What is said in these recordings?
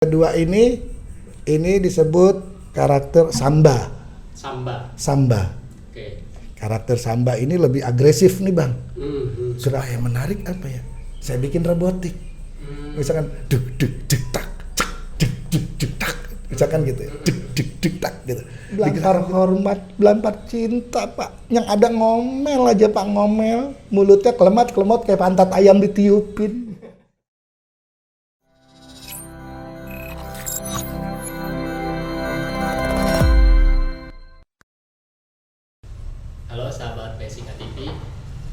Kedua ini disebut karakter samba. Samba. Oke. Karakter samba ini lebih agresif nih bang. Mm-hmm. Sudah yang menarik apa ya? Saya bikin robotik. Misalkan duk duk duk tak, duk duk duk tak. Misalkan gitu ya. Duk duk duk tak gitu. Belambar hormat, belambar cinta pak. Yang ada ngomel aja pak, ngomel. Mulutnya kelemat-kelemot kayak pantat ayam ditiupin. Halo sahabat Pesika TV,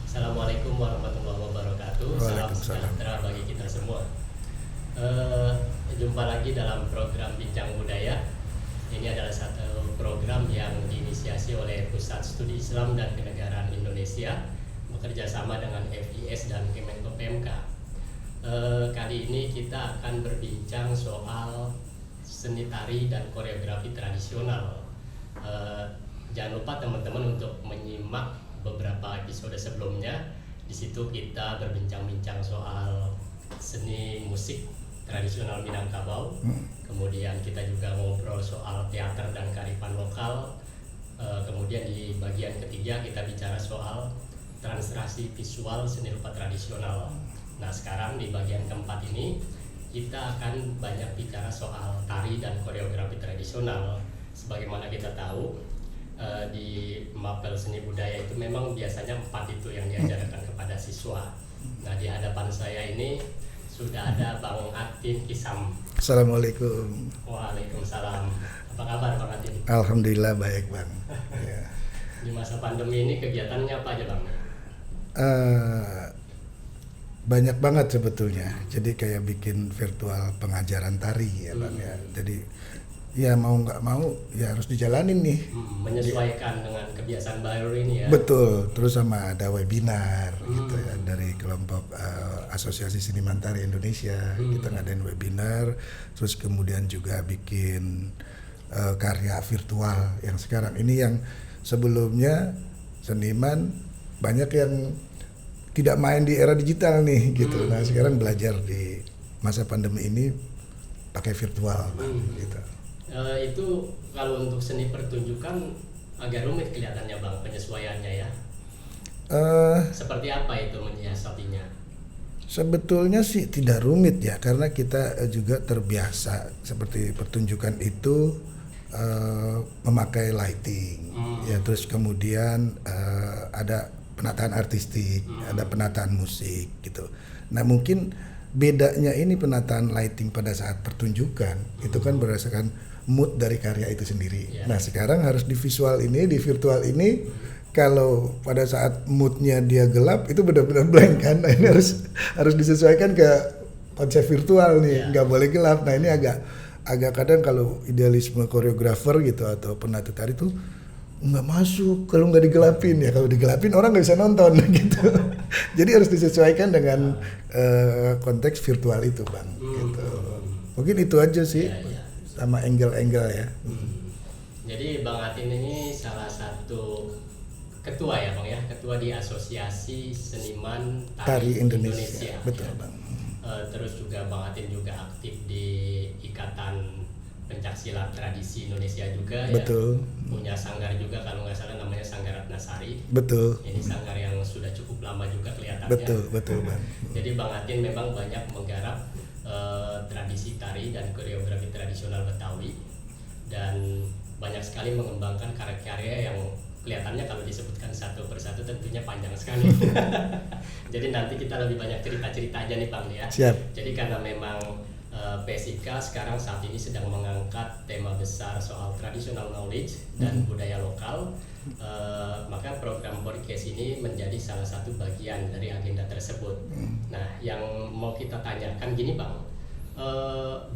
Assalamualaikum warahmatullahi wabarakatuh. Salam sejahtera bagi kita semua. Jumpa lagi dalam program Bincang Budaya. Ini adalah satu program yang diinisiasi oleh Pusat Studi Islam dan Kenegaraan Indonesia bekerja sama dengan FIS dan Kemenko PMK. Kali ini kita akan berbincang soal seni tari dan koreografi tradisional. Jangan lupa teman-teman untuk menyimak beberapa episode sebelumnya. Di situ kita berbincang-bincang soal seni musik tradisional Minangkabau. Kemudian kita juga ngobrol soal teater dan kearifan lokal. Kemudian di bagian ketiga kita bicara soal translasi visual seni rupa tradisional. Nah sekarang di bagian keempat ini kita akan banyak bicara soal tari dan koreografi tradisional. Sebagaimana kita tahu, di mapel seni budaya itu memang biasanya 4 itu yang diajarkan kepada siswa. Nah di hadapan saya ini sudah ada Bang Atin Kisam. Assalamualaikum. Waalaikumsalam. Apa kabar Bang Atin? Alhamdulillah baik bang. Ya. Di masa pandemi ini kegiatannya apa aja Bang? Banyak banget sebetulnya. Jadi kayak bikin virtual pengajaran tari ya bang ya. Jadi ya mau nggak mau ya harus dijalanin nih. Menyesuaikan dengan kebiasaan baru ini ya. Betul. Terus sama ada webinar gitu ya dari kelompok Asosiasi Seniman Tari Indonesia. Kita ngadain webinar. Terus kemudian juga bikin karya virtual yang sekarang ini yang sebelumnya seniman banyak yang tidak main di era digital nih gitu. Nah sekarang belajar di masa pandemi ini pakai virtual gitu. Itu kalau untuk seni pertunjukan agak rumit kelihatannya Bang penyesuaiannya ya. Seperti apa itu menyiasatinya? Sebetulnya sih tidak rumit ya karena kita juga terbiasa seperti pertunjukan itu memakai lighting ya, terus kemudian ada penataan artistik, ada penataan musik gitu. Nah mungkin bedanya ini penataan lighting pada saat pertunjukan itu kan berdasarkan mood dari karya itu sendiri. Nah sekarang harus di visual ini, di virtual ini, kalau pada saat moodnya dia gelap itu benar-benar blank kan. Nah ini harus disesuaikan ke konsep virtual nih, nggak boleh gelap. Nah ini agak kadang kalau idealisme koreografer gitu atau penata tari itu nggak masuk kalau nggak digelapin ya. Kalau digelapin orang nggak bisa nonton gitu. Jadi harus disesuaikan dengan konteks virtual itu bang. Gitu. Mungkin itu aja sih. Sama angle-angle ya. Jadi Bang Atin ini salah satu ketua ya Bang ya, ketua di Asosiasi Seniman Tari Indonesia. Betul ya. Bang. Terus juga Bang Atin juga aktif di Ikatan Pencaksilat Tradisi Indonesia juga. Betul. Ya. Punya sanggar juga kalau nggak salah namanya Sanggar Ratnasari. Betul. Ini sanggar yang sudah cukup lama juga kelihatannya. Betul Bang. Jadi Bang Atin memang banyak menggarap tradisi tari dan koreografi tradisional Betawi dan banyak sekali mengembangkan karya-karya yang kelihatannya kalau disebutkan satu persatu tentunya panjang sekali. Jadi nanti kita lebih banyak cerita-cerita aja nih Bang ya. Siap. Jadi karena memang PSIK sekarang saat ini sedang mengangkat tema besar soal traditional knowledge dan budaya lokal, maka program podcast ini menjadi salah satu bagian dari agenda tersebut. Nah, yang mau kita tanyakan gini Bang,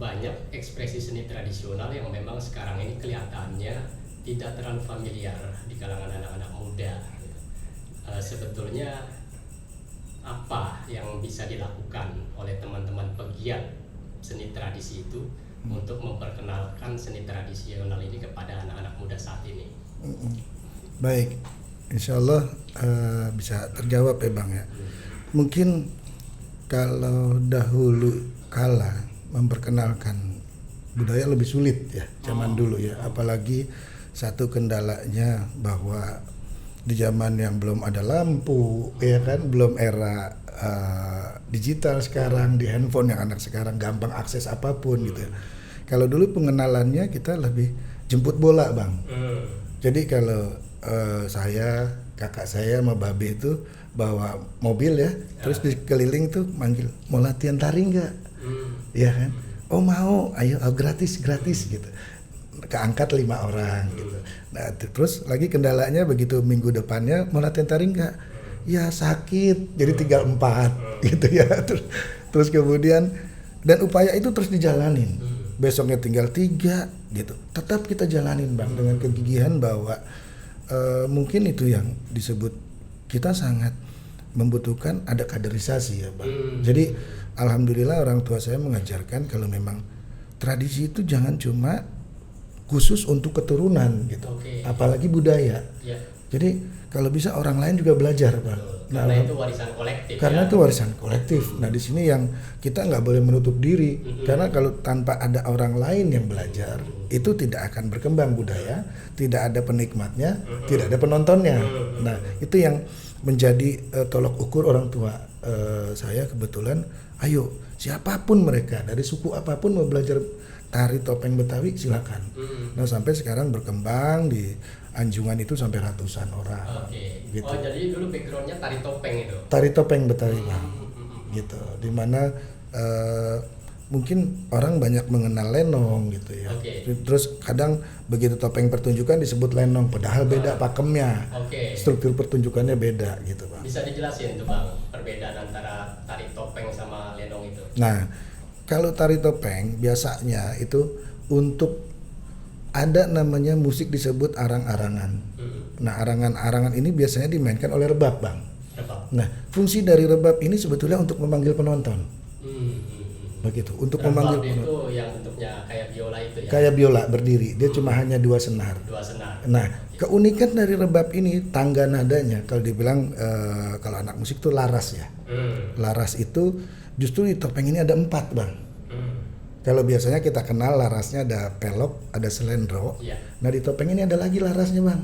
banyak ekspresi seni tradisional yang memang sekarang ini kelihatannya tidak terlalu familiar di kalangan anak-anak muda. Sebetulnya apa yang bisa dilakukan oleh teman-teman pegiat seni tradisi itu untuk memperkenalkan seni tradisional ini kepada anak-anak muda saat ini? Baik, insya Allah bisa terjawab ya Bang ya. Mungkin kalau dahulu kala memperkenalkan budaya lebih sulit ya zaman dulu ya, apalagi satu kendalanya bahwa di zaman yang belum ada lampu ya kan, belum era digital sekarang, di handphone yang anak sekarang gampang akses apapun gitu ya. Kalau dulu pengenalannya kita lebih jemput bola Bang. Jadi kalau saya, kakak saya sama babe itu bawa mobil ya, terus dikeliling tuh manggil, mau latihan tari nggak? Ya kan? Oh mau, ayo gratis gitu. Keangkat 5 orang gitu. Nah terus lagi kendalanya begitu minggu depannya mau latihan tari nggak? Ya sakit, jadi tinggal 4 gitu ya. Terus kemudian dan upaya itu terus dijalanin. Besoknya tinggal 3 gitu. Tetap kita jalanin Bang dengan kegigihan bahwa mungkin itu yang disebut kita sangat membutuhkan ada kaderisasi ya Bang. Jadi alhamdulillah orang tua saya mengajarkan kalau memang tradisi itu jangan cuma khusus untuk keturunan gitu, apalagi budaya. Jadi kalau bisa orang lain juga belajar Bang. Karena itu warisan kolektif. Karena itu warisan kolektif. Nah di sini yang kita nggak boleh menutup diri, karena kalau tanpa ada orang lain yang belajar, itu tidak akan berkembang budaya, tidak ada penikmatnya, tidak ada penontonnya. Nah itu yang menjadi tolok ukur orang tua saya kebetulan. Ayo siapapun mereka dari suku apapun mau belajar tari topeng Betawi silakan. Nah sampai sekarang berkembang di Anjungan itu sampai ratusan orang. Gitu. Oh jadi dulu backgroundnya tari topeng itu? Tari topeng Betawi Bang. Gitu. Dimana mungkin orang banyak mengenal lenong gitu ya. Terus kadang begitu topeng pertunjukan disebut lenong, padahal beda pakemnya. Struktur pertunjukannya beda gitu Bang. Bisa dijelasin tuh Bang perbedaan antara tari topeng sama lenong itu? Nah kalau tari topeng biasanya itu untuk ada namanya musik disebut arang-arangan. Nah arangan-arangan ini biasanya dimainkan oleh rebab Bang. Nah fungsi dari rebab ini sebetulnya untuk memanggil penonton. Begitu, untuk rebab memanggil itu penonton. yang bentuknya kayak biola itu ya? Kayak biola berdiri, dia cuma hanya 2 senar. Nah keunikan dari rebab ini tangga nadanya, kalau dibilang kalau anak musik itu laras ya. Laras itu justru di topeng ini ada 4 Bang. Kalau biasanya kita kenal larasnya ada pelok, ada selendro. Nah di topeng ini ada lagi larasnya Bang.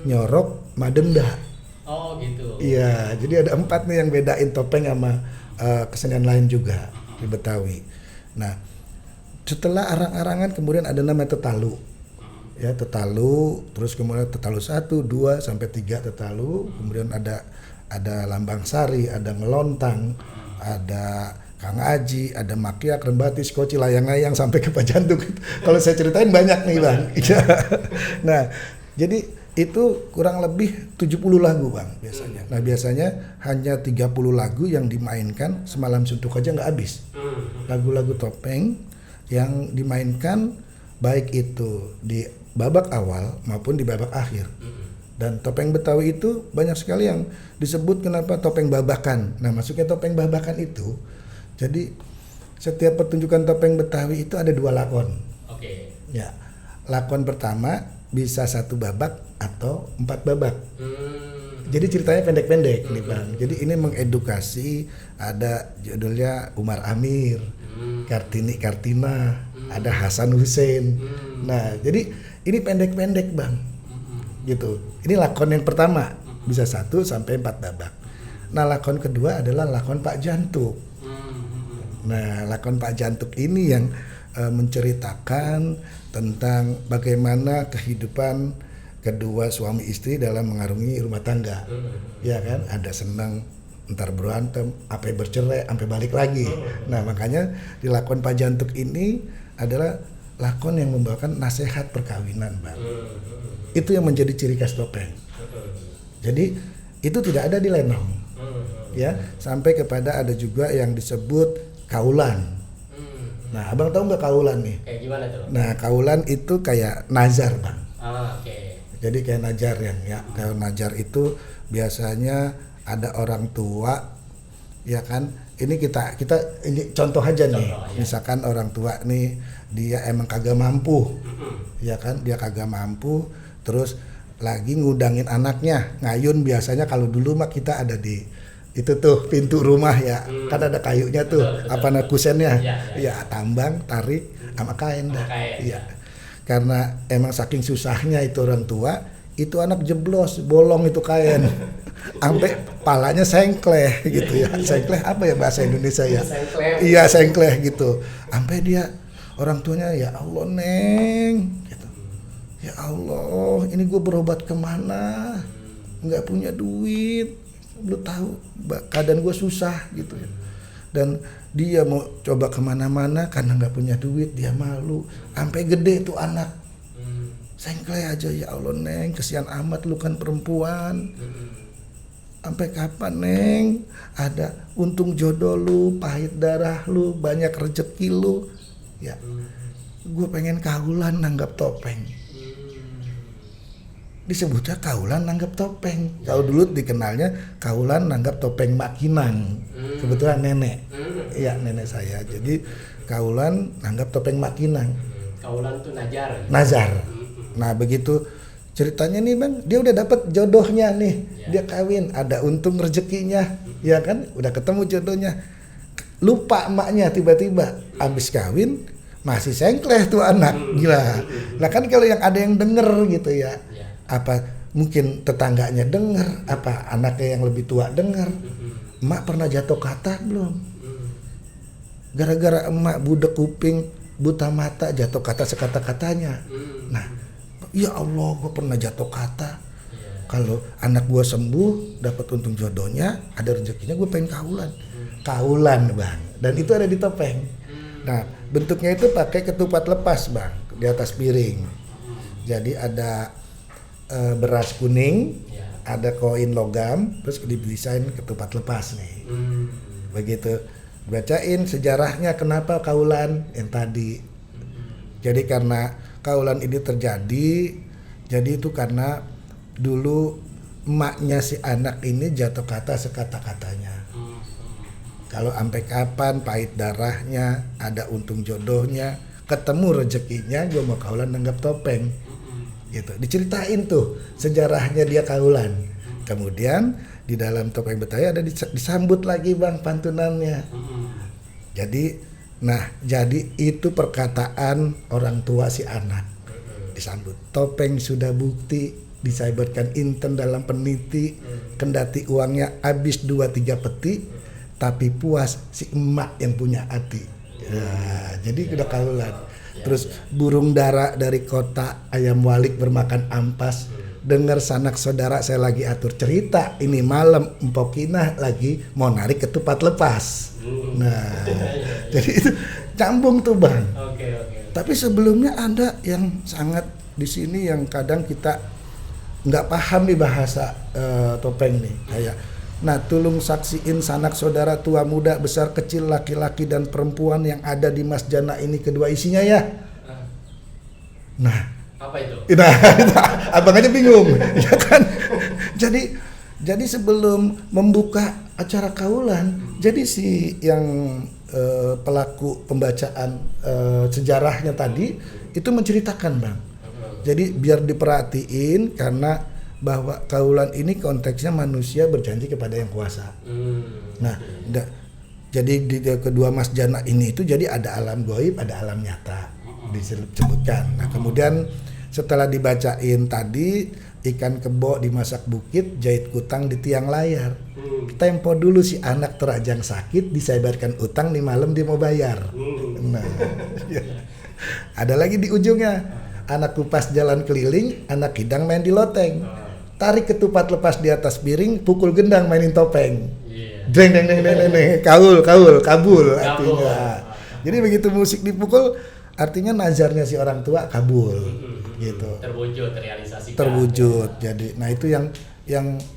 Nyorok, madenda. Oh gitu. Iya, jadi ada 4 nih yang bedain topeng sama kesenian lain juga di Betawi. Nah setelah arang-arangan kemudian ada nama tetalu. Ya tetalu, terus kemudian tetalu 1, 2 sampai 3 tetalu. Kemudian ada lambang sari, ada ngelontang, ada Kang Aji, ada Makiak, Rembatis, Koci, layang-layang sampai ke Pajantuk. Kalau saya ceritain banyak nih Bang. Nah, jadi itu kurang lebih 70 lagu Bang biasanya. Nah, biasanya hanya 30 lagu yang dimainkan semalam suntuk aja nggak habis. Lagu-lagu topeng yang dimainkan baik itu di babak awal maupun di babak akhir. Dan topeng Betawi itu banyak sekali yang disebut kenapa topeng babakan. Nah, maksudnya topeng babakan itu jadi setiap pertunjukan topeng Betawi itu ada 2 lakon. Ya, lakon pertama bisa 1 babak atau 4 babak. Jadi ceritanya pendek-pendek nih Bang. Jadi ini mengedukasi, ada judulnya Umar Amir, Kartini Kartina, ada Hasan Hussein. Nah, jadi ini pendek-pendek Bang. Gitu. Ini lakon yang pertama bisa 1 sampai 4 babak. Nah, lakon kedua adalah lakon Pak Jantuk. Nah, lakon Pak Jantuk ini yang menceritakan tentang bagaimana kehidupan kedua suami istri dalam mengarungi rumah tangga. Ya kan, ada senang, ntar berantem, sampai bercerai, sampai balik lagi. Nah, makanya di lakon Pak Jantuk ini adalah lakon yang membawakan nasihat perkawinan, Bang. Itu yang menjadi ciri khas topeng. Jadi itu tidak ada di lenong. Ya, sampai kepada ada juga yang disebut kaulan. Nah, Abang tahu nggak kaulan nih? Kayak gimana tuh? Nah, kaulan itu kayak nazar, Bang. Oke. Jadi kayak nazar ya. Kalau nazar itu biasanya ada orang tua, ya kan? Ini kita ini contoh aja nih. Misalkan orang tua nih dia emang kagak mampu, ya kan? Dia kagak mampu, terus lagi ngudangin anaknya, ngayun biasanya kalau dulu mah kita ada di itu tuh pintu rumah ya, kan ada kayunya tuh, Betul. apa namanya kusennya, Ya. ya tambang, tarik, sama kain dah, Kain. iya. Karena emang saking susahnya itu orang tua, itu anak jeblos, bolong itu kain, sampai palanya sengkleh gitu ya, sengkleh apa ya bahasa Indonesia ya? Sengkleh. Iya sengkleh gitu, sampai dia orang tuanya ya Allah neng, gitu. Ya Allah, ini gue berobat kemana? Nggak punya duit, lu tahu keadaan gue susah gitu ya. Dan dia mau coba kemana-mana karena nggak punya duit, dia malu. Sampai gede tuh anak, sengkleh aja, ya Allah neng, kesian amat lu kan perempuan. Sampai kapan neng? Ada untung jodoh lu, pahit darah lu, banyak rezeki lu. Ya, gue pengen kaulan nanggap topeng. Disebutnya kaulan nanggap topeng. Kalau dulu dikenalnya kaulan nanggap topeng Makinang. Kebetulan nenek, iya nenek saya. Jadi kaulan nanggap topeng Makinang. Kaulan tuh najar. Nazar. Nah begitu ceritanya nih bang, dia udah dapet jodohnya nih, dia kawin, ada untung rezekinya, ya kan, udah ketemu jodohnya. Lupa emaknya tiba-tiba, abis kawin masih sengkleh tuh anak, gila. Nah kan kalau yang ada yang denger gitu ya. Apa mungkin tetangganya dengar, apa anaknya yang lebih tua dengar, emak pernah jatuh kata belum? Gara-gara emak budek kuping, buta mata, jatuh kata sekata-katanya. Nah, ya Allah, gue pernah jatuh kata. Kalau anak gue sembuh, dapat untung jodohnya, ada rezekinya, gue pengen kaulan bang. Dan itu ada di topeng. Nah, bentuknya itu pakai ketupat lepas bang, di atas piring. Jadi ada beras kuning, ada koin logam, terus didesain ketupat lepas nih. Begitu, bacain sejarahnya kenapa kaulan yang tadi. Jadi karena kaulan ini terjadi, jadi itu karena dulu emaknya si anak ini jatuh kata sekata-katanya. Kalau sampai kapan pahit darahnya, ada untung jodohnya, ketemu rezekinya, gue mau kaulan nanggap topeng. Gitu. Diceritain tuh sejarahnya dia kaulan. Kemudian di dalam topeng Betawi ada disambut lagi bang pantunannya. Jadi itu perkataan orang tua si anak disambut. Topeng sudah bukti disabarkan inten dalam peniti, kendati uangnya habis 2-3 peti, tapi puas si emak yang punya hati. Ya, jadi udah kaulan. Terus burung dara dari kota, ayam walik bermakan ampas. Dengar sanak saudara saya lagi atur cerita, ini malam Empokina lagi mau narik ketupat lepas. Nah, jadi itu cambung tuh bang. Tapi sebelumnya ada yang sangat di sini yang kadang kita nggak paham nih bahasa topeng nih, kayak nah tulung saksiin sanak saudara tua muda besar kecil laki-laki dan perempuan yang ada di Mas Jana ini kedua isinya ya. Nah apa itu? Nah abang aja bingung ya kan. Jadi sebelum membuka acara kaulan, jadi si yang pelaku pembacaan sejarahnya tadi itu menceritakan bang. Jadi biar diperhatiin karena bahwa kaulan ini konteksnya manusia berjanji kepada yang kuasa. Nah, jadi di kedua Mas Jana ini itu jadi ada alam goib, ada alam nyata disebutkan. Nah, kemudian setelah dibacain tadi ikan kebo dimasak bukit, jahit kutang di tiang layar. Tempo dulu si anak terajang sakit, disebarkan utang, nih malam dia mau bayar. Nah, ada lagi di ujungnya, anak kupas jalan keliling, anak hidang main di loteng. Tarik ketupat lepas di atas piring, pukul gendang mainin topeng. Deng deng deng deng deng, kabul artinya. Jadi begitu musik dipukul, artinya nazarnya si orang tua kabul, gitu. Terwujud. Jadi, nah itu yang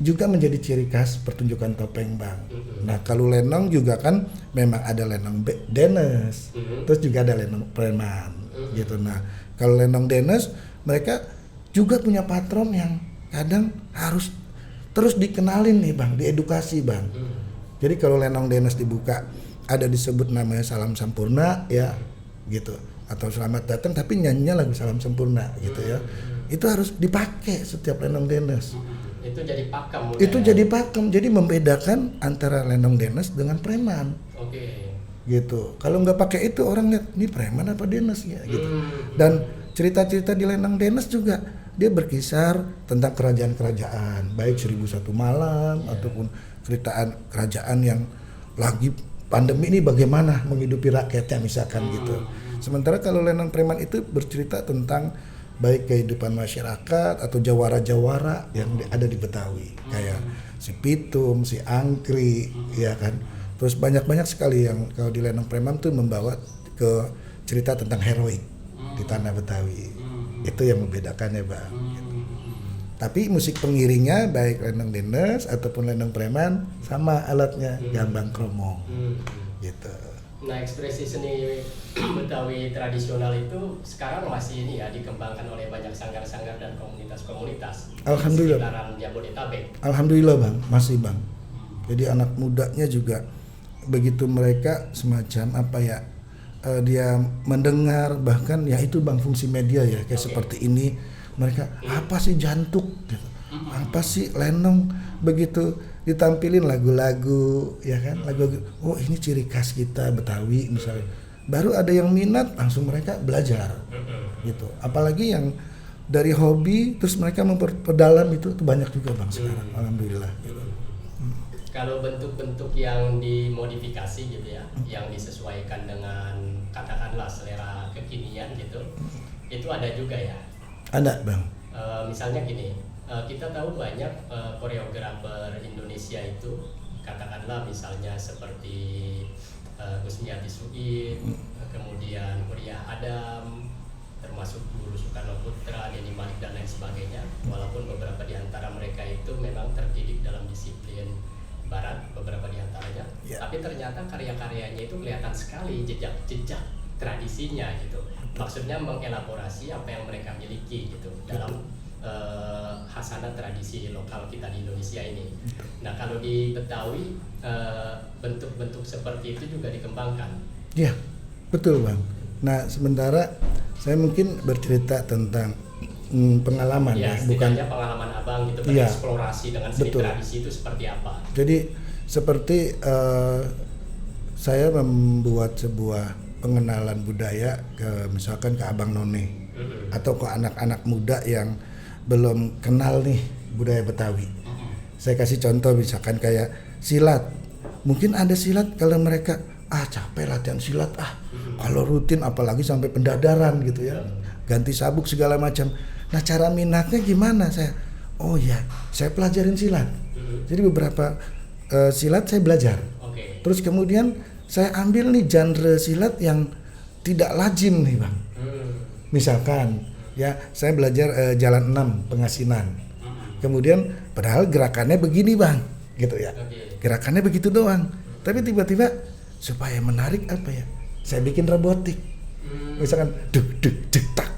juga menjadi ciri khas pertunjukan topeng bang. Nah kalau lenong juga kan memang ada lenong Denes, terus juga ada lenong preman, gitu. Nah kalau lenong Denes mereka juga punya patron yang kadang harus terus dikenalin nih bang, diedukasi bang. Jadi kalau lenong Denes dibuka ada disebut namanya salam sempurna ya, gitu, atau selamat datang tapi nyanyinya lagu salam sempurna gitu ya. Itu harus dipakai setiap lenong Denes. Itu jadi pakem. Itu jadi pakem, jadi membedakan antara lenong denes dengan preman. Oke. Gitu. Kalau nggak pakai itu orang lihat ini preman apa denes ya gitu. Dan cerita-cerita di lenong denes juga dia berkisar tentang kerajaan-kerajaan, baik 1001 malam ataupun ceritaan kerajaan yang lagi pandemi ini bagaimana menghidupi rakyatnya misalkan gitu. Sementara kalau lenong preman itu bercerita tentang baik kehidupan masyarakat atau jawara-jawara yang ada di Betawi, kayak si Pitum, si Angkri, ya kan. Terus banyak sekali yang kalau di lenong preman tuh membawa ke cerita tentang heroik di tanah Betawi. Itu yang membedakannya, Bang. Gitu. Tapi musik pengiringnya baik lenong denes ataupun lenong preman sama alatnya gambang kromong. Gitu. Nah, ekspresi seni Betawi tradisional itu sekarang masih ini ya dikembangkan oleh banyak sanggar-sanggar dan komunitas-komunitas Alhamdulillah. di sekitaran Jabodetabek. Alhamdulillah, Bang, masih, Bang. Jadi anak mudanya juga begitu mereka semacam apa ya, dia mendengar, bahkan ya itu, Bang, fungsi media ya kayak seperti ini, mereka apa sih jantuk gitu, apa sih lenong, begitu ditampilin lagu-lagu ya kan, lagu-lagu, oh ini ciri khas kita Betawi misalnya, baru ada yang minat langsung mereka belajar gitu. Apalagi yang dari hobi terus mereka memperdalam itu banyak juga, Bang, sekarang. Alhamdulillah gitu. Kalau bentuk-bentuk yang dimodifikasi gitu ya, yang disesuaikan dengan katakanlah selera kekinian gitu, itu ada juga ya? Ada, Bang. Misalnya gini, kita tahu banyak koreografer Indonesia itu, katakanlah misalnya seperti Gusmiati Suid, kemudian Muria Adam, termasuk Guru Soekarno Putra, Denny Malik dan lain sebagainya. Walaupun beberapa di antara mereka itu memang terdidik dalam disiplin Barat, beberapa di antaranya, tapi ternyata karya-karyanya itu kelihatan sekali jejak-jejak tradisinya gitu. Maksudnya mengelaborasi apa yang mereka miliki gitu dalam khasanah tradisi lokal kita di Indonesia ini. Nah, kalau di Betawi bentuk-bentuk seperti itu juga dikembangkan. Iya, betul, Bang. Nah, sementara saya mungkin bercerita tentang pengalaman ya, bukan pengalaman Abang gitu, bereksplorasi dengan seni tradisi itu seperti apa? Jadi seperti saya membuat sebuah pengenalan budaya misalkan ke Abang None atau ke anak-anak muda yang belum kenal nih budaya Betawi. Saya kasih contoh misalkan kayak silat. Mungkin ada silat kalau mereka capek latihan silat kalau rutin apalagi sampai pendadaran gitu ya. Ganti sabuk segala macam. Nah, cara minatnya gimana? Saya pelajarin silat. Jadi beberapa silat saya belajar. Terus kemudian saya ambil nih genre silat yang tidak lazim nih, Bang. Misalkan ya saya belajar jalan 6 pengasinan. Kemudian padahal gerakannya begini, Bang, gitu ya. Gerakannya begitu doang. Tapi tiba-tiba supaya menarik apa ya? Saya bikin robotik. Misalkan duk tak,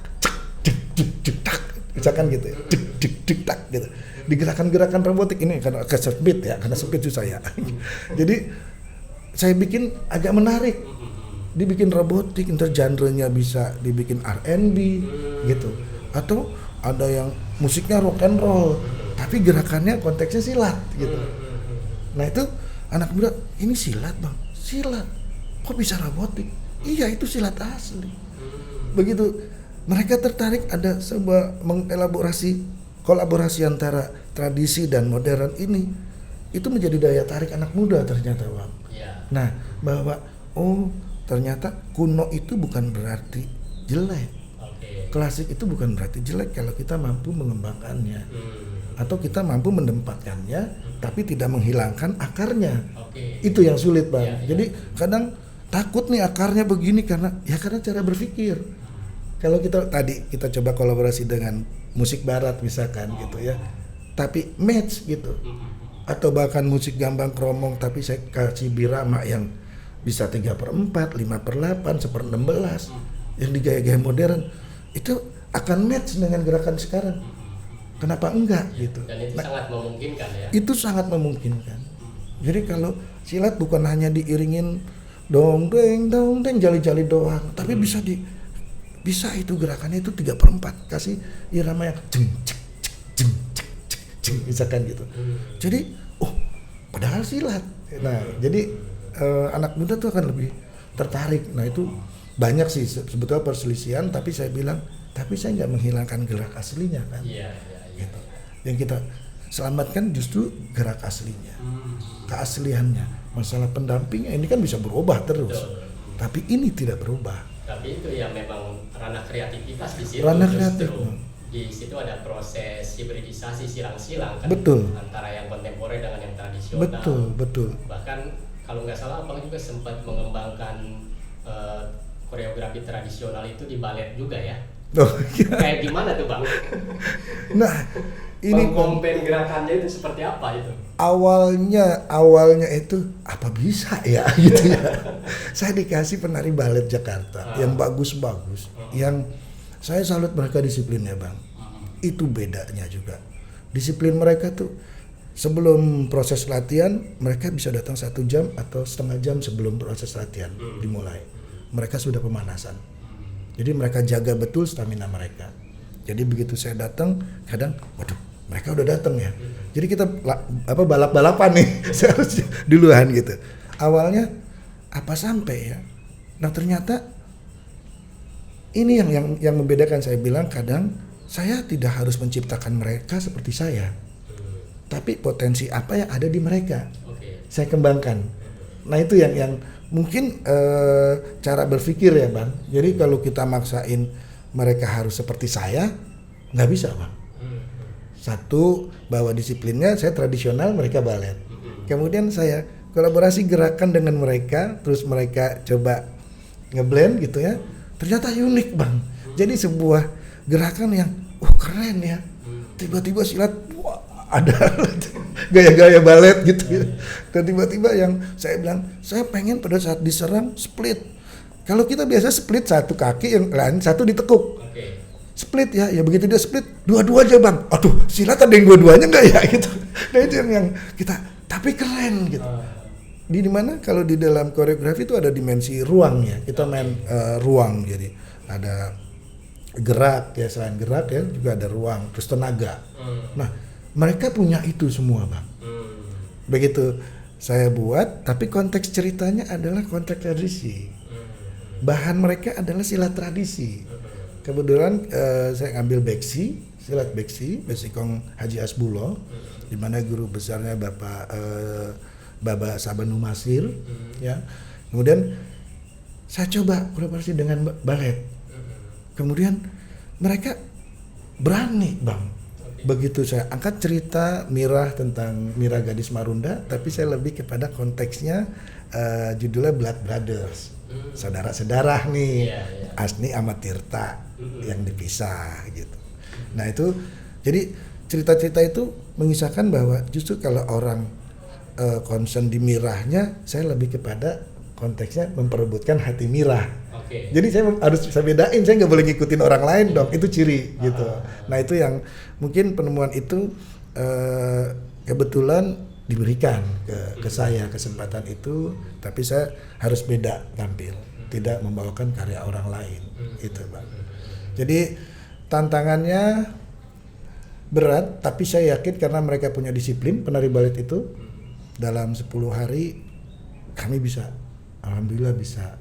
duk tak, misalkan gitu ya. Duk tak gitu. Di gerakan-gerakan robotik ini karena speed ya, karena speed susah ya. Jadi saya bikin agak menarik. Dibikin robotik, ntar genre-nya bisa dibikin R&B gitu. Atau ada yang musiknya rock and roll, tapi gerakannya konteksnya silat gitu. Nah, itu anak muda, ini silat, Bang. Silat. Kok bisa robotik? Iya, itu silat asli. Begitu mereka tertarik, ada sebuah mengelaborasi kolaborasi antara tradisi dan modern ini, itu menjadi daya tarik anak muda ternyata, Bang. Nah, bahwa ternyata kuno itu bukan berarti jelek. Klasik itu bukan berarti jelek kalau kita mampu mengembangkannya. Atau kita mampu menempatkannya tapi tidak menghilangkan akarnya. Itu yang sulit, Bang. Jadi kadang takut nih akarnya begini karena cara berpikir. Kalau kita coba kolaborasi dengan musik barat misalkan gitu ya. Tapi match gitu. Atau bahkan musik gambang kromong tapi saya kasih birama yang bisa 3/4, 5/8, 1/16 yang di gaya-gaya modern, itu akan match dengan gerakan sekarang. Kenapa enggak gitu? Dan itu sangat memungkinkan ya. Itu sangat memungkinkan. Jadi kalau silat bukan hanya diiringin dong deng jali-jali doang, tapi bisa itu gerakannya itu 3/4, kasih irama yang misalkan gitu. Jadi padahal silat. Nah jadi anak muda tuh akan lebih tertarik. Nah itu banyak sih sebetulnya perselisihan, tapi saya bilang tapi saya nggak menghilangkan gerak aslinya kan. Gitu. Yang kita selamatkan justru gerak aslinya, keasliannya. Masalah pendampingnya ini kan bisa berubah terus, tapi ini tidak berubah. Tapi itu ya memang ranah kreativitas di situ. Ranah kreatif. Di situ ada proses hibridisasi silang-silang kan. Betul. Antara yang kontemporer dengan yang tradisional. Betul. Bahkan kalau nggak salah abang juga sempat mengembangkan koreografi tradisional itu di balet juga ya. Kayak gimana tuh bang? Nah, ini pengkompen gerakannya itu seperti apa itu? Awalnya itu apa bisa ya gitu ya. Saya dikasih penari balet Jakarta yang bagus-bagus, yang saya salut mereka disiplinnya bang. Itu bedanya juga. Disiplin mereka tuh sebelum proses latihan mereka bisa datang 1 jam atau setengah jam sebelum proses latihan dimulai. Mereka sudah pemanasan. Jadi mereka jaga betul stamina mereka. Jadi begitu saya datang, kadang, waduh, mereka udah datang ya. Jadi kita balap-balapan nih, saya harus duluan gitu. Awalnya apa sampai ya? Nah ternyata ini yang membedakan. Saya bilang kadang saya tidak harus menciptakan mereka seperti saya, tapi potensi apa yang ada di mereka, saya kembangkan. Nah itu yang mungkin cara berpikir ya bang. Jadi kalau kita maksain mereka harus seperti saya, nggak bisa bang. Satu, bahwa disiplinnya saya tradisional, mereka balet. Kemudian saya kolaborasi gerakan dengan mereka, terus mereka coba ngeblend gitu ya. Ternyata unik bang. Jadi sebuah gerakan yang keren ya. Tiba-tiba silat ada gaya-gaya balet gitu ya. Dan tiba-tiba yang saya bilang, saya pengen pada saat diserang split. Kalau kita biasa split satu kaki, yang lain satu ditekuk. Split ya begitu dia split, dua-dua aja bang. Aduh, silat ada yang dua-duanya enggak ya gitu. Nah itu yang kita, tapi keren gitu. Di mana kalau di dalam koreografi itu ada dimensi ruang ya. Kita main ruang, jadi ada gerak ya, selain gerak ya juga ada ruang, terus tenaga. Nah mereka punya itu semua bang. Begitu saya buat, tapi konteks ceritanya adalah konteks tradisi. Bahan mereka adalah silat tradisi. Kebetulan saya ngambil beksi, silat beksi Kong Haji Asbulo, di mana guru besarnya Bapak Baba Sabanu Masir, ya. Kemudian saya coba kolaborasi dengan balet. Kemudian mereka berani bang. Begitu saya angkat cerita Mirah tentang Mirah gadis Marunda, tapi saya lebih kepada konteksnya judulnya Blood Brothers, saudara-saudara nih, Asni sama Tirta yang dipisah gitu. Nah itu jadi cerita-cerita itu mengisahkan bahwa justru kalau orang concern di Mirahnya, saya lebih kepada konteksnya memperebutkan hati Mirah. Jadi saya harus bisa bedain, saya nggak boleh ngikutin orang lain dong, itu ciri gitu. Nah itu yang mungkin penemuan itu kebetulan diberikan ke saya kesempatan itu, tapi saya harus beda tampil, tidak membawakan karya orang lain, itu bang. Jadi tantangannya berat, tapi saya yakin karena mereka punya disiplin, penari balet itu dalam 10 hari kami bisa, alhamdulillah bisa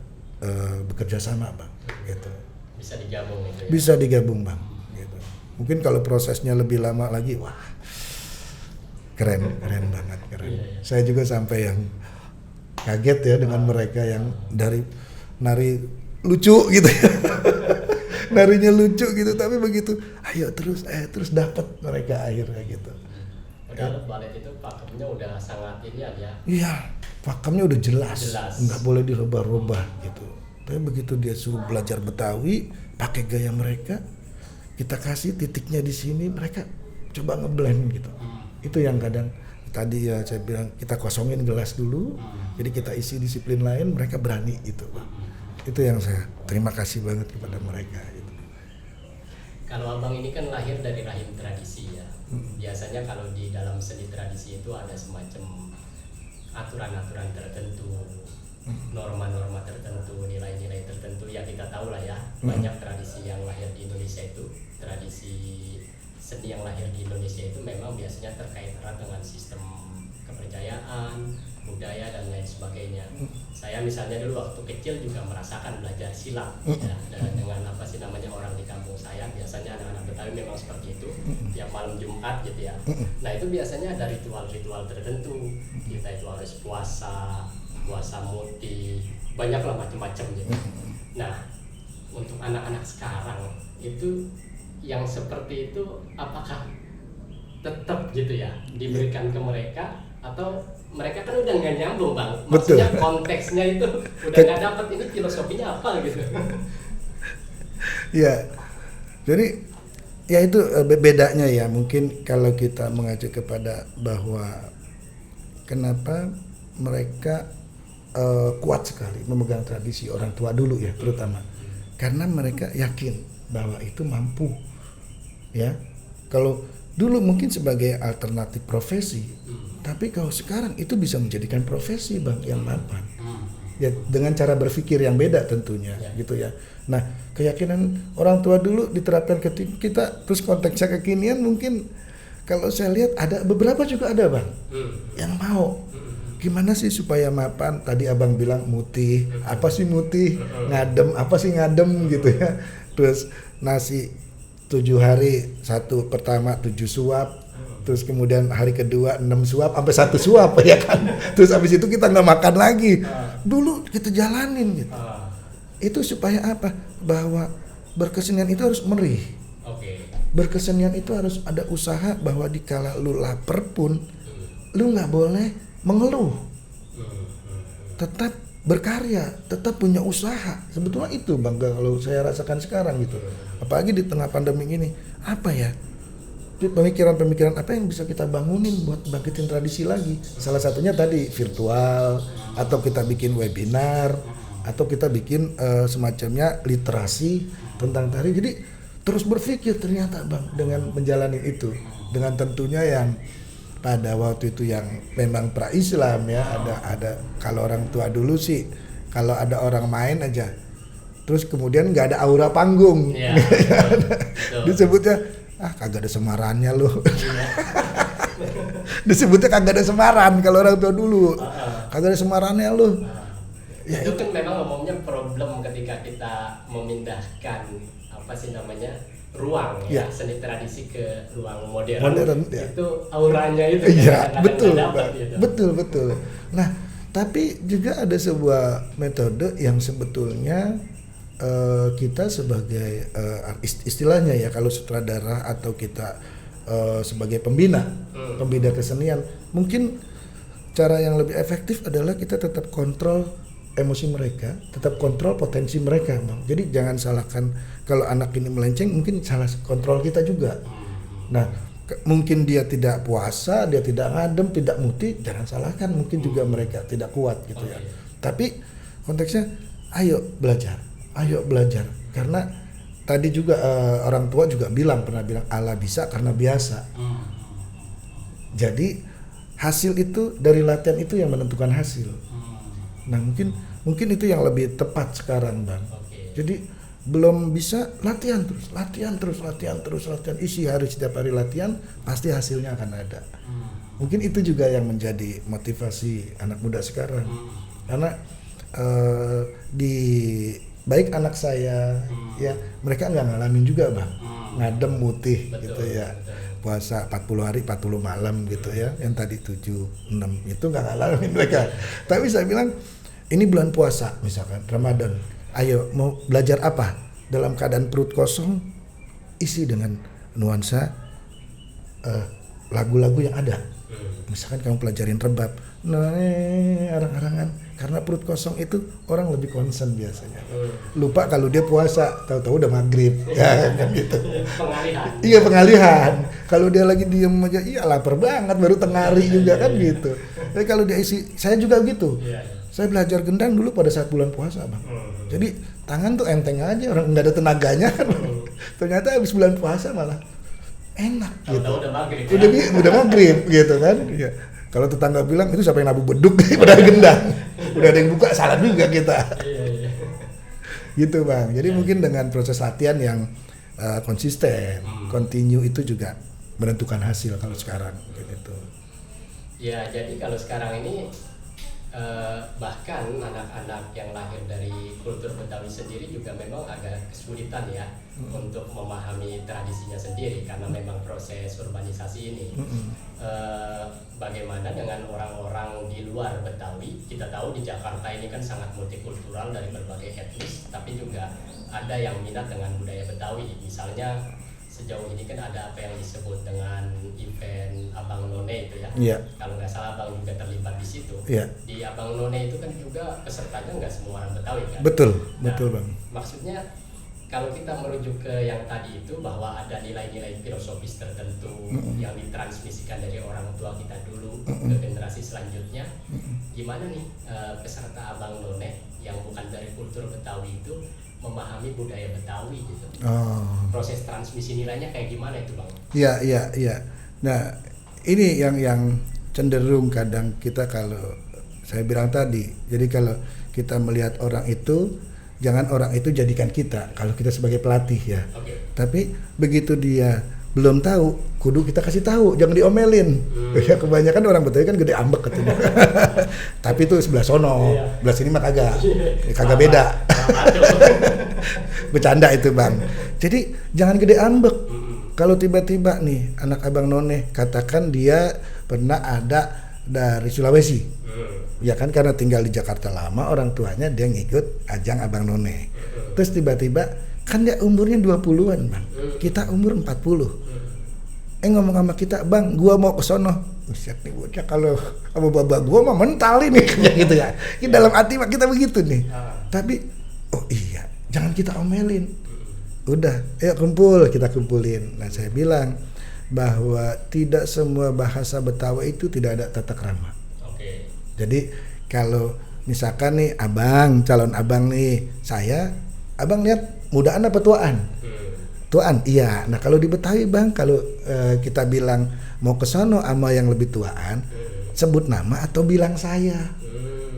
bekerja sama bang, gitu. Bisa digabung itu ya? Bisa digabung bang, gitu. Mungkin kalau prosesnya lebih lama lagi, wah keren banget, keren. Iya. Saya juga sampai yang kaget ya dengan mereka yang dari nari lucu gitu ya. Narinya lucu gitu, tapi begitu ayo terus dapat mereka akhirnya gitu. Padahal balet itu pakemnya udah sangat ini aja. Iya, pakemnya udah jelas. Nggak boleh dirubah-rubah gitu. Tapi begitu dia suruh belajar Betawi, pakai gaya mereka, kita kasih titiknya di sini, mereka coba ngeblend gitu. Itu yang kadang tadi ya saya bilang, kita kosongin gelas dulu, jadi kita isi disiplin lain, mereka berani itu. Itu yang saya terima kasih banget kepada mereka. Gitu. Kalau abang ini kan lahir dari rahim tradisi ya. Biasanya kalau di dalam seni tradisi itu ada semacam aturan-aturan tertentu, norma-norma tertentu, nilai-nilai tertentu. Ya kita tahu lah ya, banyak tradisi yang lahir di Indonesia itu tradisi seni yang lahir di Indonesia itu memang biasanya terkait erat dengan sistem kepercayaan, budaya dan lain sebagainya. Saya misalnya dulu waktu kecil juga merasakan belajar silat ya, dengan apa sih namanya orang di kampung saya, biasanya anak-anak Betawi memang seperti itu, tiap malam Jumat gitu ya. Nah itu biasanya ada ritual-ritual tertentu, kita itu harus puasa muti, banyaklah macam-macam gitu. Nah untuk anak-anak sekarang itu yang seperti itu apakah tetap gitu ya diberikan ke mereka, atau mereka kan udah nggak nyambung Bang, maksudnya konteksnya itu udah nggak dapat, ini filosofinya apa gitu. Ya, jadi ya itu bedanya ya, mungkin kalau kita mengacu kepada bahwa kenapa mereka kuat sekali memegang tradisi orang tua dulu ya, terutama karena mereka yakin bahwa itu mampu ya. Kalau dulu mungkin sebagai alternatif profesi, tapi kalau sekarang itu bisa menjadikan profesi Bang yang mapan. Ya dengan cara berpikir yang beda tentunya gitu ya. Nah, keyakinan orang tua dulu diterapkan ketika kita, terus konteksnya kekinian mungkin kalau saya lihat ada beberapa juga ada Bang yang mau. Gimana sih supaya mapan? Tadi Abang bilang mutih, apa sih mutih? Ngadem, apa sih ngadem gitu ya. Terus nasi 7 hari, satu pertama 7 suap, terus kemudian hari kedua 6 suap sampai 1 suap ya kan. Terus habis itu kita nggak makan lagi. Dulu kita jalanin gitu. Itu supaya apa? Bahwa berkesenian itu harus merih. Berkesenian itu harus ada usaha, bahwa dikala lu lapar pun lu nggak boleh mengeluh. Tetap berkarya, tetap punya usaha. Sebetulnya itu Bang kalau saya rasakan sekarang gitu. Apalagi di tengah pandemi ini, apa ya? Pemikiran-pemikiran apa yang bisa kita bangunin buat bangkitin tradisi lagi? Salah satunya tadi virtual, atau kita bikin webinar, atau kita bikin semacamnya literasi tentang tari. Jadi terus berpikir ternyata Bang dengan menjalani itu, dengan tentunya yang pada waktu itu yang memang pra-Islam ya, ada kalau orang tua dulu sih kalau ada orang main aja terus kemudian nggak ada aura panggung ya, disebutnya kagak ada semarannya lu. Disebutnya kagak ada semaran kalau orang tua dulu, kagak ada semarannya lu. Ya, itu kan memang ngomongnya problem ketika kita memindahkan apa sih namanya ruang ya, seni tradisi ke ruang modern ya. Itu auranya itu ya, betul gitu. betul. Nah tapi juga ada sebuah metode yang sebetulnya kita sebagai istilahnya ya, kalau sutradara atau kita sebagai pembina kesenian, mungkin cara yang lebih efektif adalah kita tetap kontrol emosi mereka, tetap kontrol potensi mereka Bang. Jadi jangan salahkan kalau anak ini melenceng, mungkin salah kontrol kita juga. Nah mungkin dia tidak puasa, dia tidak ngadem, tidak muti, jangan salahkan, mungkin juga mereka tidak kuat gitu ya. Tapi konteksnya ayo belajar karena tadi juga orang tua juga pernah bilang Allah bisa karena biasa. Jadi hasil itu dari latihan itu yang menentukan hasil. Nah mungkin itu yang lebih tepat sekarang Bang. Jadi belum bisa latihan terus, isi hari setiap hari latihan, pasti hasilnya akan ada. Mungkin itu juga yang menjadi motivasi anak muda sekarang. Karena di baik anak saya ya, mereka nggak ngalamin juga Bang ngadem mutih gitu ya, puasa 40 hari 40 malam gitu ya, yang tadi 7, 6 itu nggak ngalamin mereka. Tapi saya bilang ini bulan puasa misalkan Ramadan, ayo mau belajar apa? Dalam keadaan perut kosong, isi dengan nuansa lagu-lagu yang ada. Misalkan kamu pelajarin rebab, arang-arangan, karena perut kosong itu orang lebih concern biasanya. Lupa kalau dia puasa, tahu-tahu udah maghrib, ya kan gitu. Pengalihan. Iya pengalihan. Kalau dia lagi diem aja, iya lapar banget, baru tengah hari juga kan gitu. Tapi kalau dia isi, saya juga gitu. Saya belajar gendang dulu pada saat bulan puasa Bang. Jadi tangan tuh enteng aja, orang nggak ada tenaganya kan. Ternyata habis bulan puasa malah enak gitu. Udah maghrib gitu kan. Ya. Kalau tetangga bilang itu siapa yang nabuh beduk pada gendang. Udah ada yang buka, salah juga kita. Gitu Bang. Jadi mungkin dengan proses latihan yang konsisten, continue itu juga menentukan hasil kalau sekarang gitu. Ya, jadi kalau sekarang ini bahkan anak-anak yang lahir dari kultur Betawi sendiri juga memang agak kesulitan ya untuk memahami tradisinya sendiri karena memang proses urbanisasi ini. Bagaimana dengan orang-orang di luar Betawi? Kita tahu di Jakarta ini kan sangat multikultural dari berbagai etnis, tapi juga ada yang minat dengan budaya Betawi. Misalnya sejauh ini kan ada apa yang disebut dengan event Abang None itu ya. Yeah. Kalau nggak salah Abang juga terlibat di situ. Yeah. Di Abang None itu kan juga pesertanya nggak semua orang Betawi kan. Betul, Nah, betul Bang. Maksudnya kalau kita merujuk ke yang tadi itu bahwa ada nilai-nilai filosofis tertentu yang ditransmisikan dari orang tua kita dulu ke generasi selanjutnya, gimana nih peserta Abang None yang bukan dari kultur Betawi itu memahami budaya Betawi gitu. Proses transmisi nilainya kayak gimana itu Bang? Iya. Nah, ini yang cenderung kadang kita kalau saya bilang tadi. Jadi kalau kita melihat orang itu, jangan orang itu jadikan kita. Kalau kita sebagai pelatih ya. Okay. Tapi begitu dia belum tahu, kudu kita kasih tahu, jangan diomelin. Ya kebanyakan orang Betawi kan gede ambek katanya. Tapi itu sebelah sono, sebelah sini mah kagak beda. Bercanda itu Bang. Jadi jangan gede ambek. Kalau tiba-tiba nih anak Abang None katakan dia pernah ada dari Sulawesi. Ya kan karena tinggal di Jakarta lama, orang tuanya dia ngikut ajang Abang None. Terus tiba-tiba kan dia umurnya 20-an Bang. Kita umur 40. Ngomong sama kita, Bang, gua mau ke sono. Buset nih bocah, kalau sama babak gua mah mental ini kayak gitu ya. Di dalam hati mah kita begitu nih. Tapi oh iya, jangan kita omelin. Udah, ayo kumpul, kita kumpulin. Nah, saya bilang bahwa tidak semua bahasa Betawi itu tidak ada tata krama. Oke. Jadi kalau misalkan nih abang, calon abang nih, abang lihat mudaan apa tuaan? Tuaan, iya. Nah kalau di Betawi Bang, kalau kita bilang mau ke sono sama yang lebih tuaan, sebut nama atau bilang saya.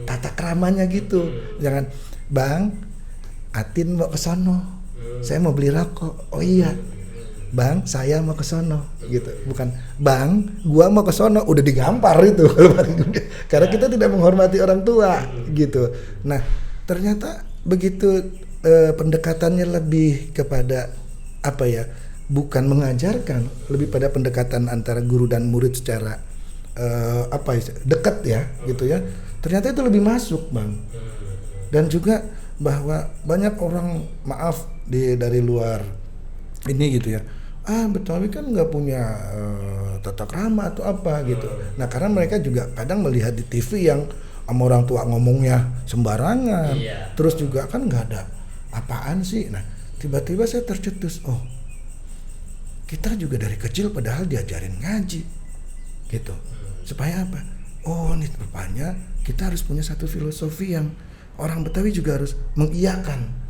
Tata keramanya gitu. Jangan, Bang, Atin mau ke sono. Saya mau beli rokok. Oh iya. Bang, saya mau ke sono gitu. Bukan, Bang, gua mau ke sono, udah digampar itu. Karena kita tidak menghormati orang tua gitu. Nah, ternyata begitu pendekatannya lebih kepada apa ya, bukan mengajarkan, lebih pada pendekatan antara guru dan murid secara dekat ya gitu ya. Ternyata itu lebih masuk Bang. Dan juga bahwa banyak orang dari luar ini gitu ya, Betawi kan nggak punya tata krama atau apa gitu. Nah karena mereka juga kadang melihat di TV yang sama orang tua ngomongnya sembarangan, terus juga kan nggak ada apaan sih. Nah tiba-tiba saya tercetus, oh kita juga dari kecil padahal diajarin ngaji gitu. Supaya apa? Oh nih rupanya kita harus punya satu filosofi yang orang Betawi juga harus mengiyakan.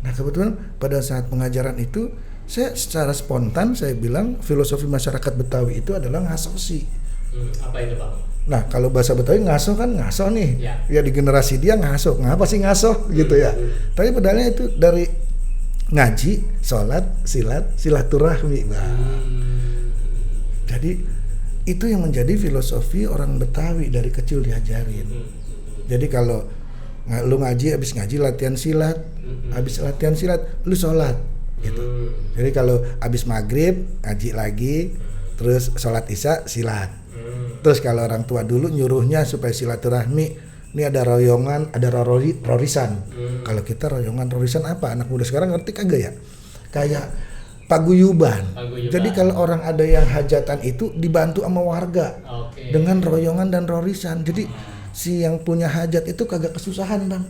Nah kebetulan pada saat pengajaran itu saya secara spontan saya bilang filosofi masyarakat Betawi itu adalah ngasosi. Apa itu Bang? Nah kalau bahasa Betawi ngaso kan ngaso nih. Ya di generasi dia ngaso. Ngapa sih ngaso gitu ya. Tapi padahalnya itu dari ngaji, sholat, silaturahmi Bang. Jadi itu yang menjadi filosofi orang Betawi dari kecil diajarin. Jadi kalau lu ngaji, habis ngaji latihan silat, habis latihan silat lu sholat gitu. Jadi kalau habis maghrib ngaji lagi, terus sholat isya silat. Terus kalau orang tua dulu nyuruhnya supaya silaturahmi, ini ada royongan, ada rorisan. Kalau kita royongan rorisan apa? Anak muda sekarang ngerti kagak ya? Kayak paguyuban. Jadi kalau orang ada yang hajatan itu dibantu sama warga dengan royongan dan rorisan. Jadi si yang punya hajat itu kagak kesusahan Bang.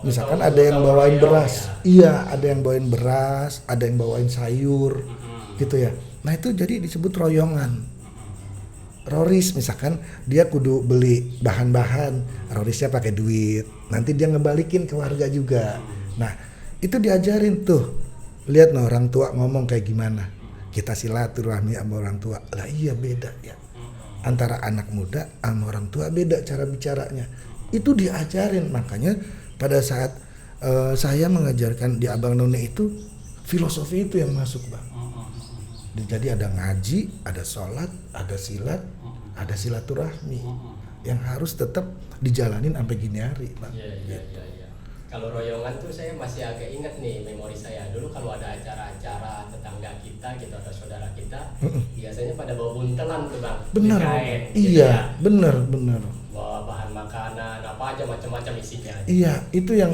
Misalkan ada yang bawain beras, iya ada yang bawain beras, ada yang bawain sayur, gitu ya. Nah itu jadi disebut royongan. Roris misalkan dia kudu beli bahan-bahan, rorisnya pakai duit, nanti dia ngebalikin ke warga juga. Nah itu diajarin tuh, lihat no orang tua ngomong kayak gimana, kita silaturahmi sama orang tua. Lah iya beda ya, antara anak muda sama orang tua beda cara bicaranya. Itu diajarin, makanya pada saat saya mengajarkan di Abang None itu filosofi itu yang masuk bang. Jadi ada ngaji, ada sholat, ada silat, ada silaturahmi yang harus tetap dijalanin sampai gini hari bang. Iya. Kalau royongan tuh saya masih agak ingat nih memori saya dulu kalau ada acara-acara tetangga kita gitu atau saudara kita biasanya pada bawa buntelan tuh bang. Bener, kain, iya, gitu ya. bener. Bawa bahan makanan apa aja macam-macam isinya. Iya, itu yang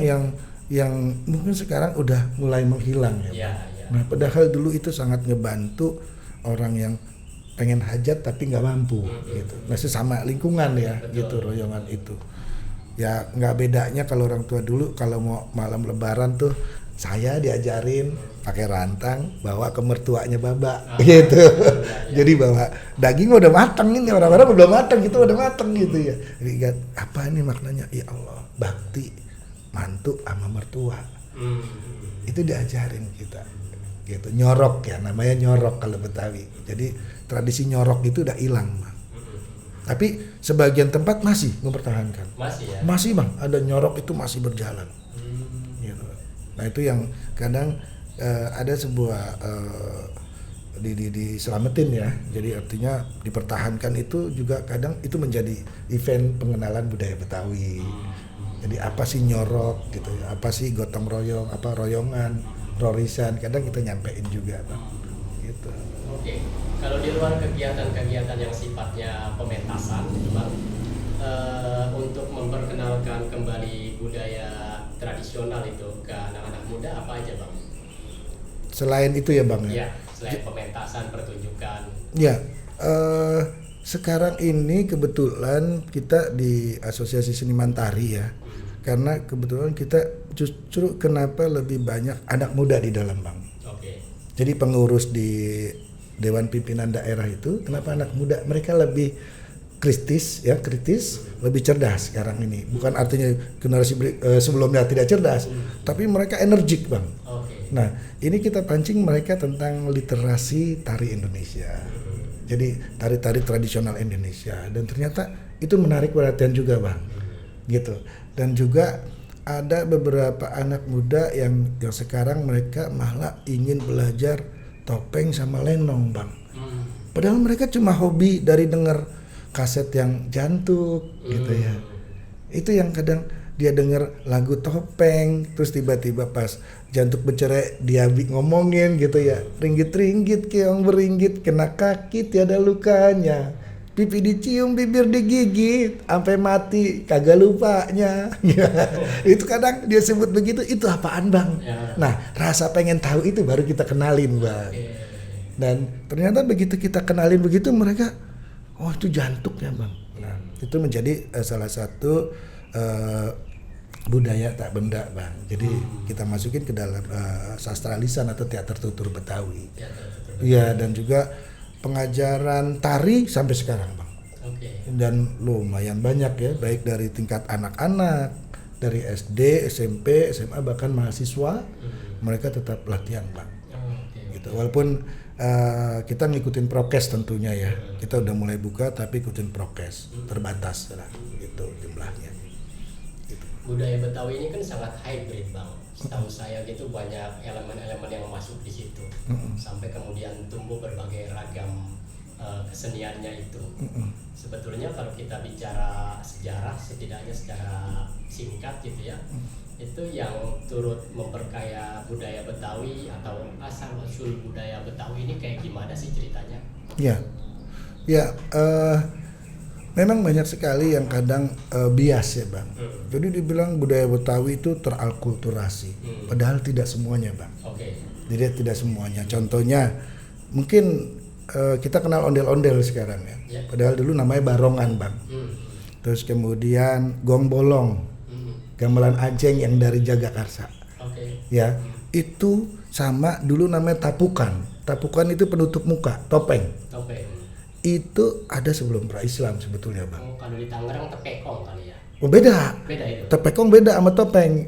mungkin sekarang udah mulai menghilang ya. Iya. Nah, padahal dulu itu sangat ngebantu orang yang pengen hajat tapi nggak mampu gitu. Nah, sesama lingkungan ya. Betul. Gitu royongan itu. Ya nggak bedanya kalau orang tua dulu kalau mau malam lebaran tuh saya diajarin pakai rantang bawa ke mertuanya babak gitu. Iya. Jadi bawa daging udah matang ini orang-orang udah matang gitu udah matang gitu ya. Jadi apa ini maknanya? Ya Allah, bakti mantu sama mertua. Itu diajarin kita. Gitu, nyorok ya namanya nyorok kalau Betawi. Jadi tradisi nyorok itu udah hilang bang. Tapi sebagian tempat masih mempertahankan. Masih ya. Masih bang, ada nyorok itu masih berjalan. Gitu. Nah itu yang kadang ada sebuah diselamatin ya. Jadi artinya dipertahankan itu juga kadang itu menjadi event pengenalan budaya Betawi. Jadi apa sih nyorok gitu ya? Apa sih gotong royong? Apa royongan? Rorisan? Kadang kita nyampein juga bang. Gitu. Oke. Kalau di luar kegiatan-kegiatan yang sifatnya pementasan gitu bang, untuk memperkenalkan kembali budaya tradisional itu ke anak-anak muda apa aja bang? Selain itu ya bang ya? Iya, selain pementasan, pertunjukan. Ya, sekarang ini kebetulan kita di Asosiasi Seniman Tari ya, karena kebetulan kita justru kenapa lebih banyak anak muda di dalam bang. Oke. Jadi pengurus di Dewan Pimpinan Daerah itu, kenapa anak muda? Mereka lebih kritis, lebih cerdas sekarang ini. Bukan artinya generasi sebelumnya tidak cerdas, tapi mereka energik bang. Oke. Nah, ini kita pancing mereka tentang literasi tari Indonesia. Jadi tari-tari tradisional Indonesia dan ternyata itu menarik perhatian juga bang. Gitu. Dan juga ada beberapa anak muda yang sekarang mereka malah ingin belajar topeng sama lenong bang. Padahal mereka cuma hobi dari dengar kaset yang jantuk gitu ya. Itu yang kadang dia dengar lagu topeng terus tiba-tiba pas jantuk bercerai dia ngomongin gitu ya. Ringgit-ringgit keong beringgit kena kaki tiada lukanya. Pipi dicium bibir digigit sampai mati kagak lupanya. Itu kadang dia sebut begitu, itu apaan bang? Ya. Nah rasa pengen tahu itu baru kita kenalin bang. Dan ternyata begitu kita kenalin begitu mereka, oh itu jantuk ya bang. Nah itu menjadi salah satu budaya tak benda bang. Jadi kita masukin ke dalam sastra lisan atau teater tutur Betawi. Iya dan juga pengajaran tari sampai sekarang bang. Dan lumayan banyak ya, baik dari tingkat anak-anak, dari SD, SMP, SMA bahkan mahasiswa, mereka tetap latihan bang. Gitu. Walaupun kita ngikutin prokes tentunya ya, kita udah mulai buka tapi ikutin prokes terbatas lah, gitu jumlahnya. Gitu. Budaya Betawi ini kan sangat hybrid bang. Setahu saya gitu banyak elemen-elemen yang masuk di situ, sampai kemudian tumbuh berbagai ragam keseniannya itu. Sebetulnya kalau kita bicara sejarah, setidaknya secara singkat gitu ya, itu yang turut memperkaya budaya Betawi atau asal usul budaya Betawi ini kayak gimana sih ceritanya? Ya, memang banyak sekali yang kadang bias ya bang. Jadi dibilang budaya Betawi itu teralkulturasi, padahal tidak semuanya bang. Jadi tidak semuanya. Contohnya mungkin kita kenal ondel-ondel sekarang ya. Padahal dulu namanya barongan bang. Terus kemudian gong bolong, gamelan ajeng yang dari Jagakarsa. Ya, itu sama dulu namanya tapukan. Tapukan itu penutup muka, topeng. Itu ada sebelum pra-Islam sebetulnya bang. Kalau di Tangerang tepekong kali ya. Oh beda. Beda itu. Tepekong beda sama topeng.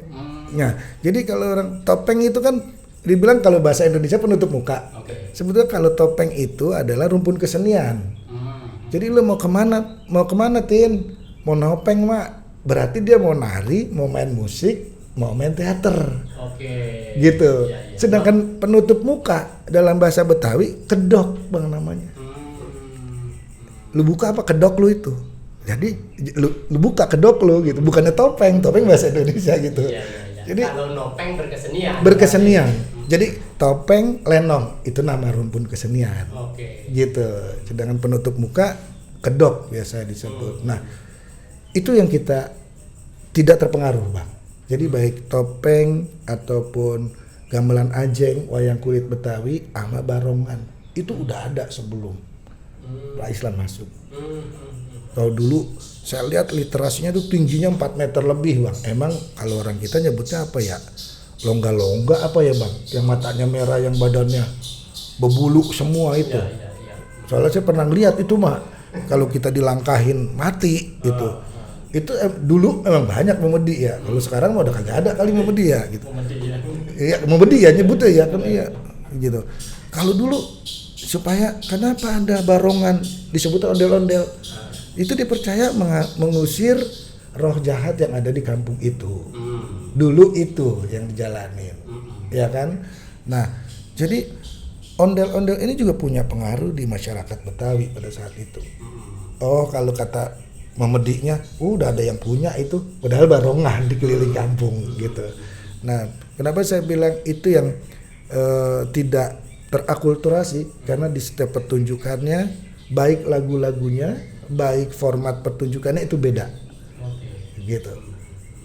Nah, jadi kalau orang topeng itu kan dibilang kalau bahasa Indonesia penutup muka. Sebetulnya kalau topeng itu adalah rumpun kesenian. Jadi lu mau kemana Tin? Mau nopeng mak? Berarti dia mau nari, mau main musik, mau main teater. Oke. Gitu. Iya, iya. Sedangkan penutup muka dalam bahasa Betawi kedok bang namanya. Lu buka apa kedok lu itu. Jadi lu buka kedok lu gitu, bukannya topeng bahasa Indonesia gitu. Iya, iya, iya. Jadi kalau nopeng berkesenian. Berkesenian. Jadi topeng, lenong itu nama rumpun kesenian. Oke. Gitu. Sedangkan penutup muka kedok biasa disebut. Nah, itu yang kita tidak terpengaruh, Bang. Jadi baik topeng ataupun gamelan ajeng, wayang kulit Betawi sama barongan itu udah ada sebelum Islam masuk. Kalau dulu saya lihat literasinya tuh tingginya 4 meter lebih, Bang. Emang kalau orang kita nyebutnya apa ya? Longga-longga apa ya, Bang? Yang matanya merah, yang badannya berbulu semua itu. Iya. Soalnya saya pernah lihat itu mah kalau kita dilangkahin mati gitu. Itu dulu emang banyak memedi ya. Kalau sekarang mah udah kagak ada kali memedi ya gitu. Iya, memedi ya nyebutnya ya kan iya gitu. Kalau dulu supaya kenapa ada barongan disebut ondel-ondel? Itu dipercaya mengusir roh jahat yang ada di kampung itu. Dulu itu yang dijalanin. Ya kan? Nah, jadi ondel-ondel ini juga punya pengaruh di masyarakat Betawi pada saat itu. Oh, kalau kata memediknya, udah ada yang punya itu, padahal barongan di keliling kampung gitu. Nah, kenapa saya bilang itu yang tidak terakulturasi? Karena di setiap pertunjukannya, baik lagu-lagunya, baik format pertunjukannya itu beda, gitu.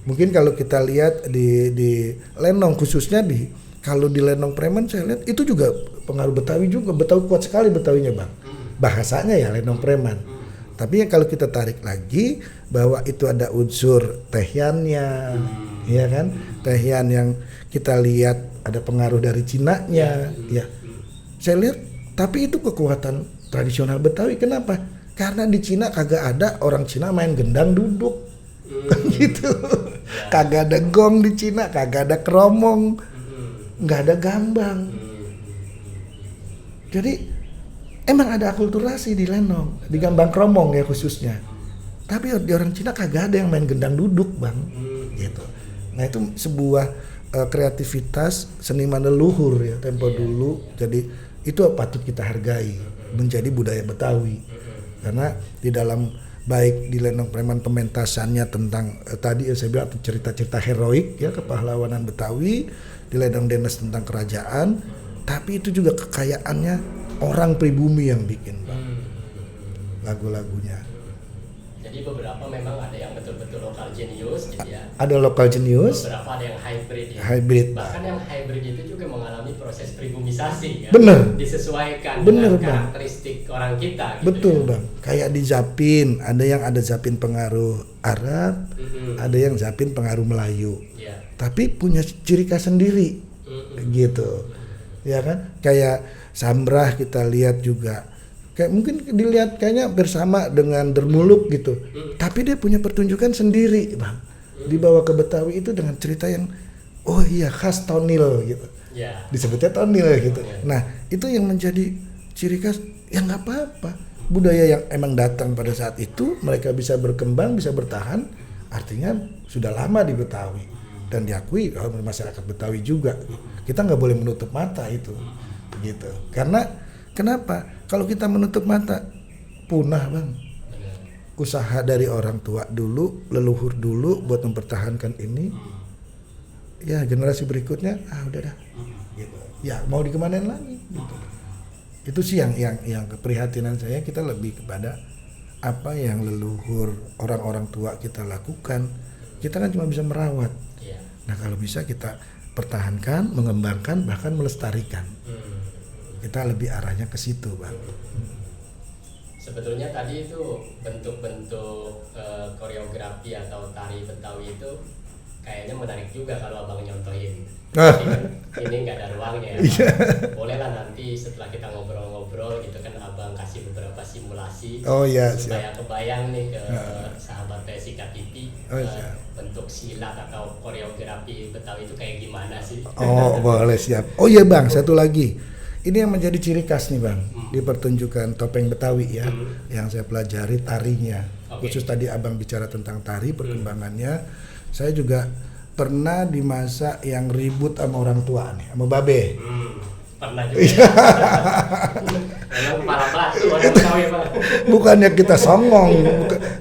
Mungkin kalau kita lihat di lenong khususnya kalau di lenong preman saya lihat itu juga pengaruh Betawi juga. Betawi kuat sekali Betawinya, Bang. Bahasanya ya lenong preman. Tapi ya kalau kita tarik lagi bahwa itu ada unsur tehiannya, ya kan? Tehian yang kita lihat ada pengaruh dari Cinanya, ya. Saya lihat, tapi itu kekuatan tradisional Betawi. Kenapa? Karena di Cina kagak ada orang Cina main gendang duduk, gitu. Kagak ada gong di Cina, kagak ada keromong, nggak ada gambang. Jadi emang ada akulturasi di lenong, di gambang kromong ya khususnya. Tapi di orang Cina kagak ada yang main gendang duduk, Bang. Gitu. Nah, itu sebuah kreativitas seniman leluhur ya tempo dulu. Jadi itu patut kita hargai, menjadi budaya Betawi. Karena di dalam baik di lenong preman pementasannya tentang tadi saya bilang cerita-cerita heroik ya kepahlawanan Betawi, di lenong denes tentang kerajaan, tapi itu juga kekayaannya orang pribumi yang bikin, Bang, lagu-lagunya. Jadi beberapa memang ada yang betul-betul lokal jenius gitu ya. Ada lokal jenius. Beberapa ada yang hybrid ya. Hybrid. Bahkan yang hybrid itu juga mengalami proses pribumisasi kan. Bener. Disesuaikan Bener, dengan Bang. karakteristik orang kita. Gitu. Betul, Bang. Kayak di Zapin, ada yang ada Zapin pengaruh Arab, ada yang Zapin pengaruh Melayu. Yeah. Tapi punya ciri khas sendiri, gitu. Ya kan? Kayak Sambrah kita lihat juga, kayak mungkin dilihat kayaknya bersama dengan Dermuluk gitu, tapi dia punya pertunjukan sendiri, Bang. Dibawa ke Betawi itu dengan cerita yang, oh iya khas tonil gitu, disebutnya tonil gitu. Nah itu yang menjadi ciri khas, yang nggak apa-apa. Budaya yang emang datang pada saat itu, mereka bisa berkembang, bisa bertahan, artinya sudah lama di Betawi dan diakui oleh masyarakat Betawi juga. Kita nggak boleh menutup mata itu. Gitu. Karena kenapa? Kalau kita menutup mata punah, Bang. Usaha dari orang tua dulu, leluhur dulu buat mempertahankan ini. Ya generasi berikutnya udah dah. Gitu. Ya mau dikemanain lagi gitu. Itu sih yang keprihatinan saya, kita lebih kepada apa yang leluhur orang-orang tua kita lakukan. Kita kan cuma bisa merawat. Nah, kalau bisa kita pertahankan, mengembangkan, bahkan melestarikan. Kita lebih arahnya ke situ, Bang. Sebetulnya tadi itu bentuk-bentuk koreografi atau tari Betawi itu kayaknya menarik juga kalau abang nyontohin. Ini nggak ada ruangnya ya, boleh lah nanti setelah kita ngobrol-ngobrol gitu kan abang kasih beberapa simulasi supaya kebayang nih ke sahabat Sika TV bentuk silat atau koreografi Betawi itu kayak gimana sih? Oh boleh, siap. Oh iya, Bang, satu lagi. Ini yang menjadi ciri khas nih, Bang, di pertunjukan topeng Betawi ya, yang saya pelajari tarinya. Khusus tadi abang bicara tentang tari perkembangannya, saya juga pernah di masa yang ribut sama orang tua nih, sama babe. Pernah juga. Memang kepala batu orang Betawi, Pak. Bukannya kita songong,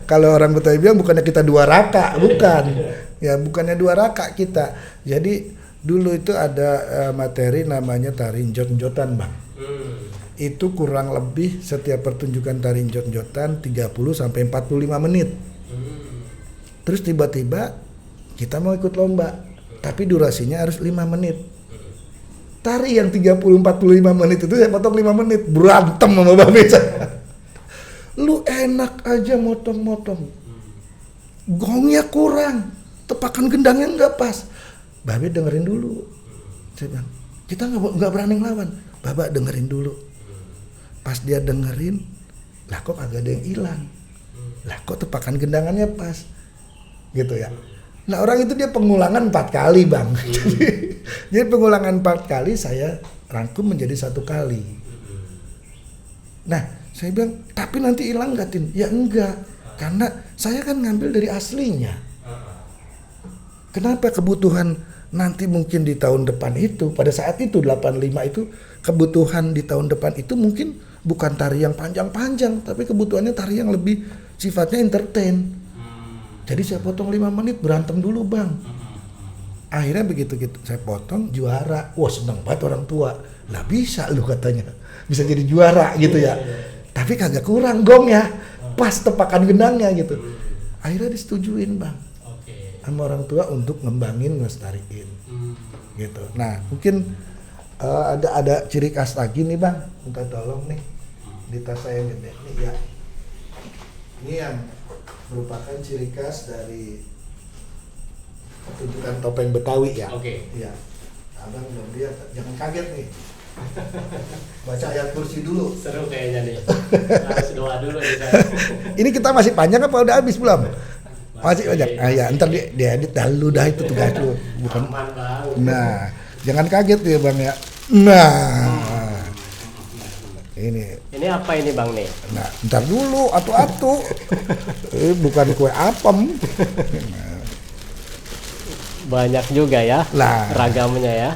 kalau orang Betawi bilang bukannya kita dua raka, bukan. Ya bukannya dua raka kita. Jadi dulu itu ada materi namanya tari jot-jotan, Bang. Itu kurang lebih setiap pertunjukan tari jot-jotan 30 sampai 45 menit. Terus tiba-tiba kita mau ikut lomba, tapi durasinya harus 5 menit. Tari yang 30-45 menit itu saya potong 5 menit, berantem sama babe saya. Lu enak aja motong-motong, gongnya kurang, tepakan gendangnya nggak pas. Babe dengerin dulu, saya bilang kita nggak berani ngelawan. Baba dengerin dulu. Pas dia dengerin, lah kok agak ada yang hilang, lah kok tepakan gendangannya pas, gitu ya. Nah orang itu dia pengulangan 4 kali, Bang. Jadi pengulangan 4 kali saya rangkum menjadi 1 kali. Nah saya bilang, tapi nanti hilang nggak, Tin? Ya enggak, karena saya kan ngambil dari aslinya. Kenapa kebutuhan nanti mungkin di tahun depan itu, pada saat itu 85 itu, kebutuhan di tahun depan itu mungkin bukan tari yang panjang-panjang, tapi kebutuhannya tari yang lebih sifatnya entertain. Jadi saya potong 5 menit, berantem dulu, Bang. Akhirnya begitu saya potong, juara. Wah seneng banget orang tua. Lah bisa lu katanya, bisa jadi juara gitu ya. Tapi kagak kurang gongnya, pas tepakan gendangnya gitu. Akhirnya disetujuin, Bang, sama orang tua untuk ngembangin, ngelestariin gitu. Nah mungkin ada ciri khas lagi nih, Bang, minta tolong nih di tas saya yang gede nih ya. Ini yang merupakan ciri khas dari pertunjukan topeng Betawi ya. Iya. Abang belum lihat, jangan kaget nih. Baca ayat kursi dulu. Seru kayaknya nih. Harus doa dulu nih saya. Ini kita masih panjang apa udah habis belum? Masih banyak. Ya, ntar diedit dahulu dah itu tugas lu. Bukan. Aman, Bang. Nah, jangan kaget ya, Bang ya. Nah. Ini apa ini, Bang nih? Nah, ntar dulu atu-atu. Bukan kue apem. Banyak juga ya lah ragamnya ya.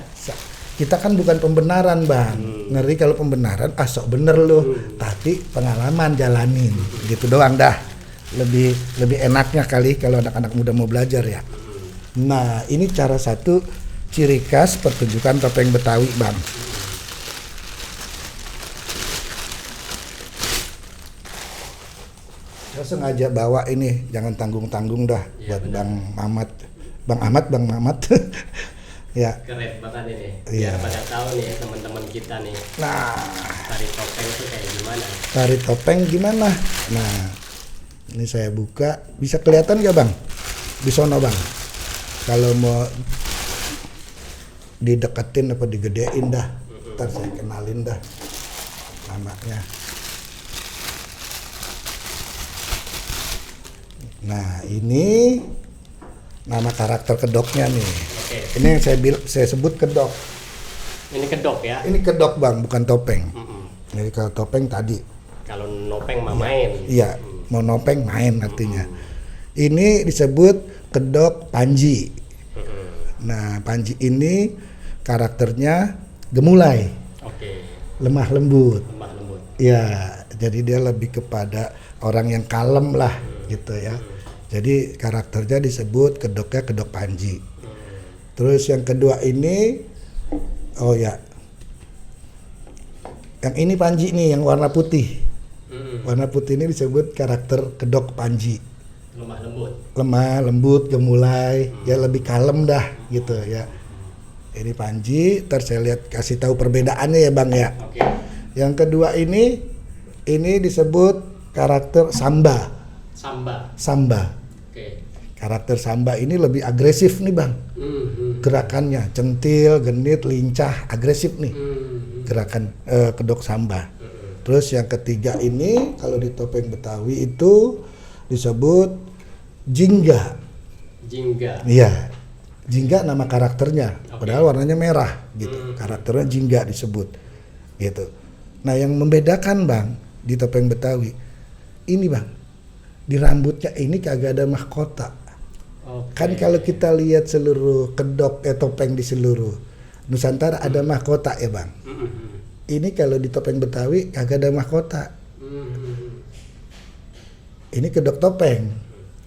Kita kan bukan pembenaran, Bang. Ngeri kalau pembenaran sok bener lu. Tapi pengalaman jalanin. Gitu doang dah. Lebih enaknya kali kalau anak-anak muda mau belajar ya. Nah, ini cara satu ciri khas pertunjukan topeng Betawi, Bang. Saya sengaja bawa ini, jangan tanggung-tanggung dah ya, buat benar. Bang Ahmad. Ya. Keren banget ini. Biar pada tahu nih teman-teman kita nih. Nah, tari topeng itu kayak gimana? Tari topeng gimana? Nah, ini saya buka, bisa kelihatan gak, Bang? Di sono, Bang. Kalau mau dideketin apa digedein dah. Ntar saya kenalin dah namanya. Nah, ini nama karakter kedoknya nih. Ini yang saya sebut kedok. Ini kedok ya? Ini kedok, Bang, bukan topeng. Jadi kalau topeng tadi. Kalau nopeng mah main. Iya, mau nopeng main artinya. Ini disebut kedok Panji. Nah, Panji ini karakternya gemulai. Lemah lembut. Ya, jadi dia lebih kepada orang yang kalem lah gitu ya. Jadi karakternya disebut kedoknya kedok Panji. Terus yang kedua ini, yang ini Panji nih, yang warna putih. Warna putih ini disebut karakter kedok Panji. Lemah lembut, gemulai, ya lebih kalem dah gitu ya. Ini Panji, ntar saya lihat kasih tahu perbedaannya ya, Bang ya. Yang kedua ini disebut karakter Samba. Karakter Samba ini lebih agresif nih, Bang. Gerakannya centil, genit, lincah, agresif nih. Gerakan kedok Samba. Terus yang ketiga ini kalau di topeng Betawi itu disebut jingga. Iya. Jingga nama karakternya, padahal warnanya merah gitu. Karakternya jingga disebut gitu. Nah, yang membedakan, Bang, di topeng Betawi ini, Bang, di rambutnya ini kagak ada mahkota. Oke. Kan kalau kita lihat seluruh kedok topeng di seluruh Nusantara ada mahkota ya bang. Ini kalau di topeng Betawi kagak ada mahkota. Ini kedok topeng,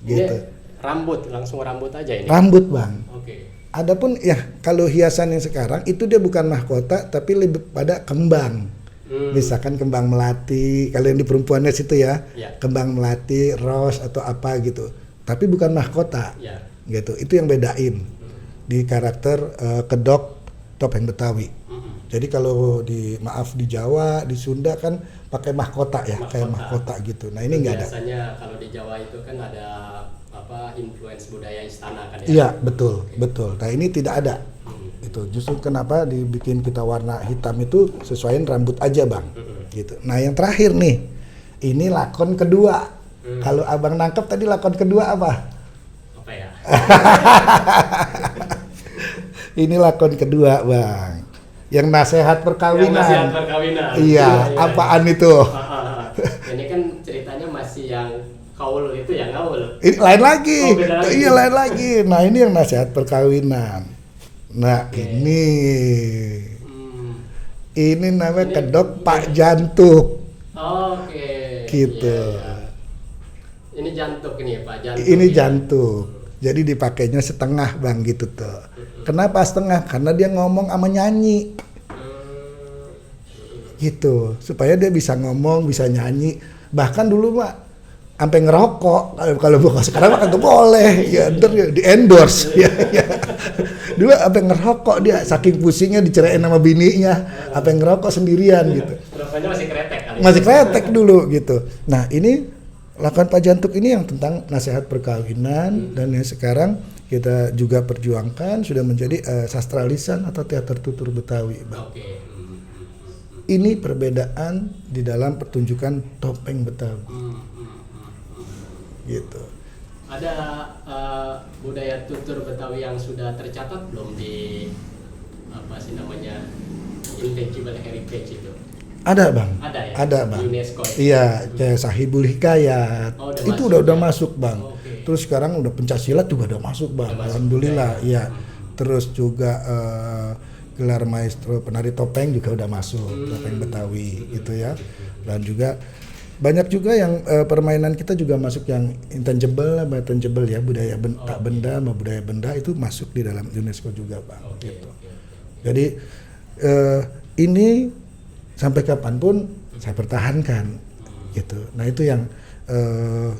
gitu. Rambut, langsung rambut aja ini. Rambut bang. Oke. Adapun ya kalau hiasan yang sekarang itu dia bukan mahkota tapi lebih pada kembang. Misalkan kembang melati, kalau yang di perempuannya situ ya, kembang melati, ros atau apa gitu. Tapi bukan mahkota, gitu. Itu yang bedain di karakter kedok topeng Betawi. Jadi kalau di Jawa, di Sunda kan pakai mahkota ya, kayak mahkota gitu. Nah ini nggak ada. Biasanya kalau di Jawa itu kan ada influence budaya istana kan ya? Iya betul. Nah ini tidak ada. Itu justru kenapa dibikin kita warna hitam itu sesuaiin rambut aja bang. Gitu. Nah yang terakhir nih, ini lakon kedua. Kalau abang nangkep tadi lakon kedua apa? Apa ya? Ini lakon kedua bang. Yang nasihat perkawinan. Yang nasihat perkawinan. Iya, apaan itu? Ini kan ceritanya masih yang kaul itu ya, ngaul. Ini lain lagi. Lagi. Iya, lain lagi. Nah, ini yang nasihat perkawinan. Nah, ini namanya kedok Pak Jantuk. Oke. Gitu. Iya. Ini jantuk ini Pak Jantuk. Ini jantuk. Jadi dipakainya setengah bang gitu tuh. Kenapa setengah? Karena dia ngomong sama nyanyi. Gitu. Supaya dia bisa ngomong, bisa nyanyi. Bahkan dulu Pak sampai ngerokok. Kalau bukan sekarang mah kagak boleh. Ya ntar di endorse. Ya. Dulu sampai ngerokok dia, saking pusingnya diceraiin sama bininya, sampai ngerokok sendirian gitu. Rokoknya masih kretek kali. Masih kretek dulu gitu. Nah, ini lakon Pak Jantuk ini yang tentang nasihat perkawinan dan yang sekarang kita juga perjuangkan sudah menjadi sastra lisan atau teater tutur Betawi, Bang. Oke. Ini perbedaan di dalam pertunjukan topeng Betawi. Gitu. Ada budaya tutur Betawi yang sudah tercatat belum di intangible heritage itu? Ada bang. Ada ya. Ada bang. UNESCO. Iya, kayak Sahibul Hikayat. Itu udah masuk bang. Okay. Terus sekarang udah pencaksilat juga udah masuk bang. Alhamdulillah. Iya. Terus juga gelar maestro penari topeng juga udah masuk, topeng Betawi gitu ya. Dan juga banyak juga yang permainan kita juga masuk yang intangible ya, budaya tak benda sama budaya benda itu masuk di dalam UNESCO juga bang. Gitu. Jadi ini sampai kapanpun saya pertahankan gitu. Nah itu yang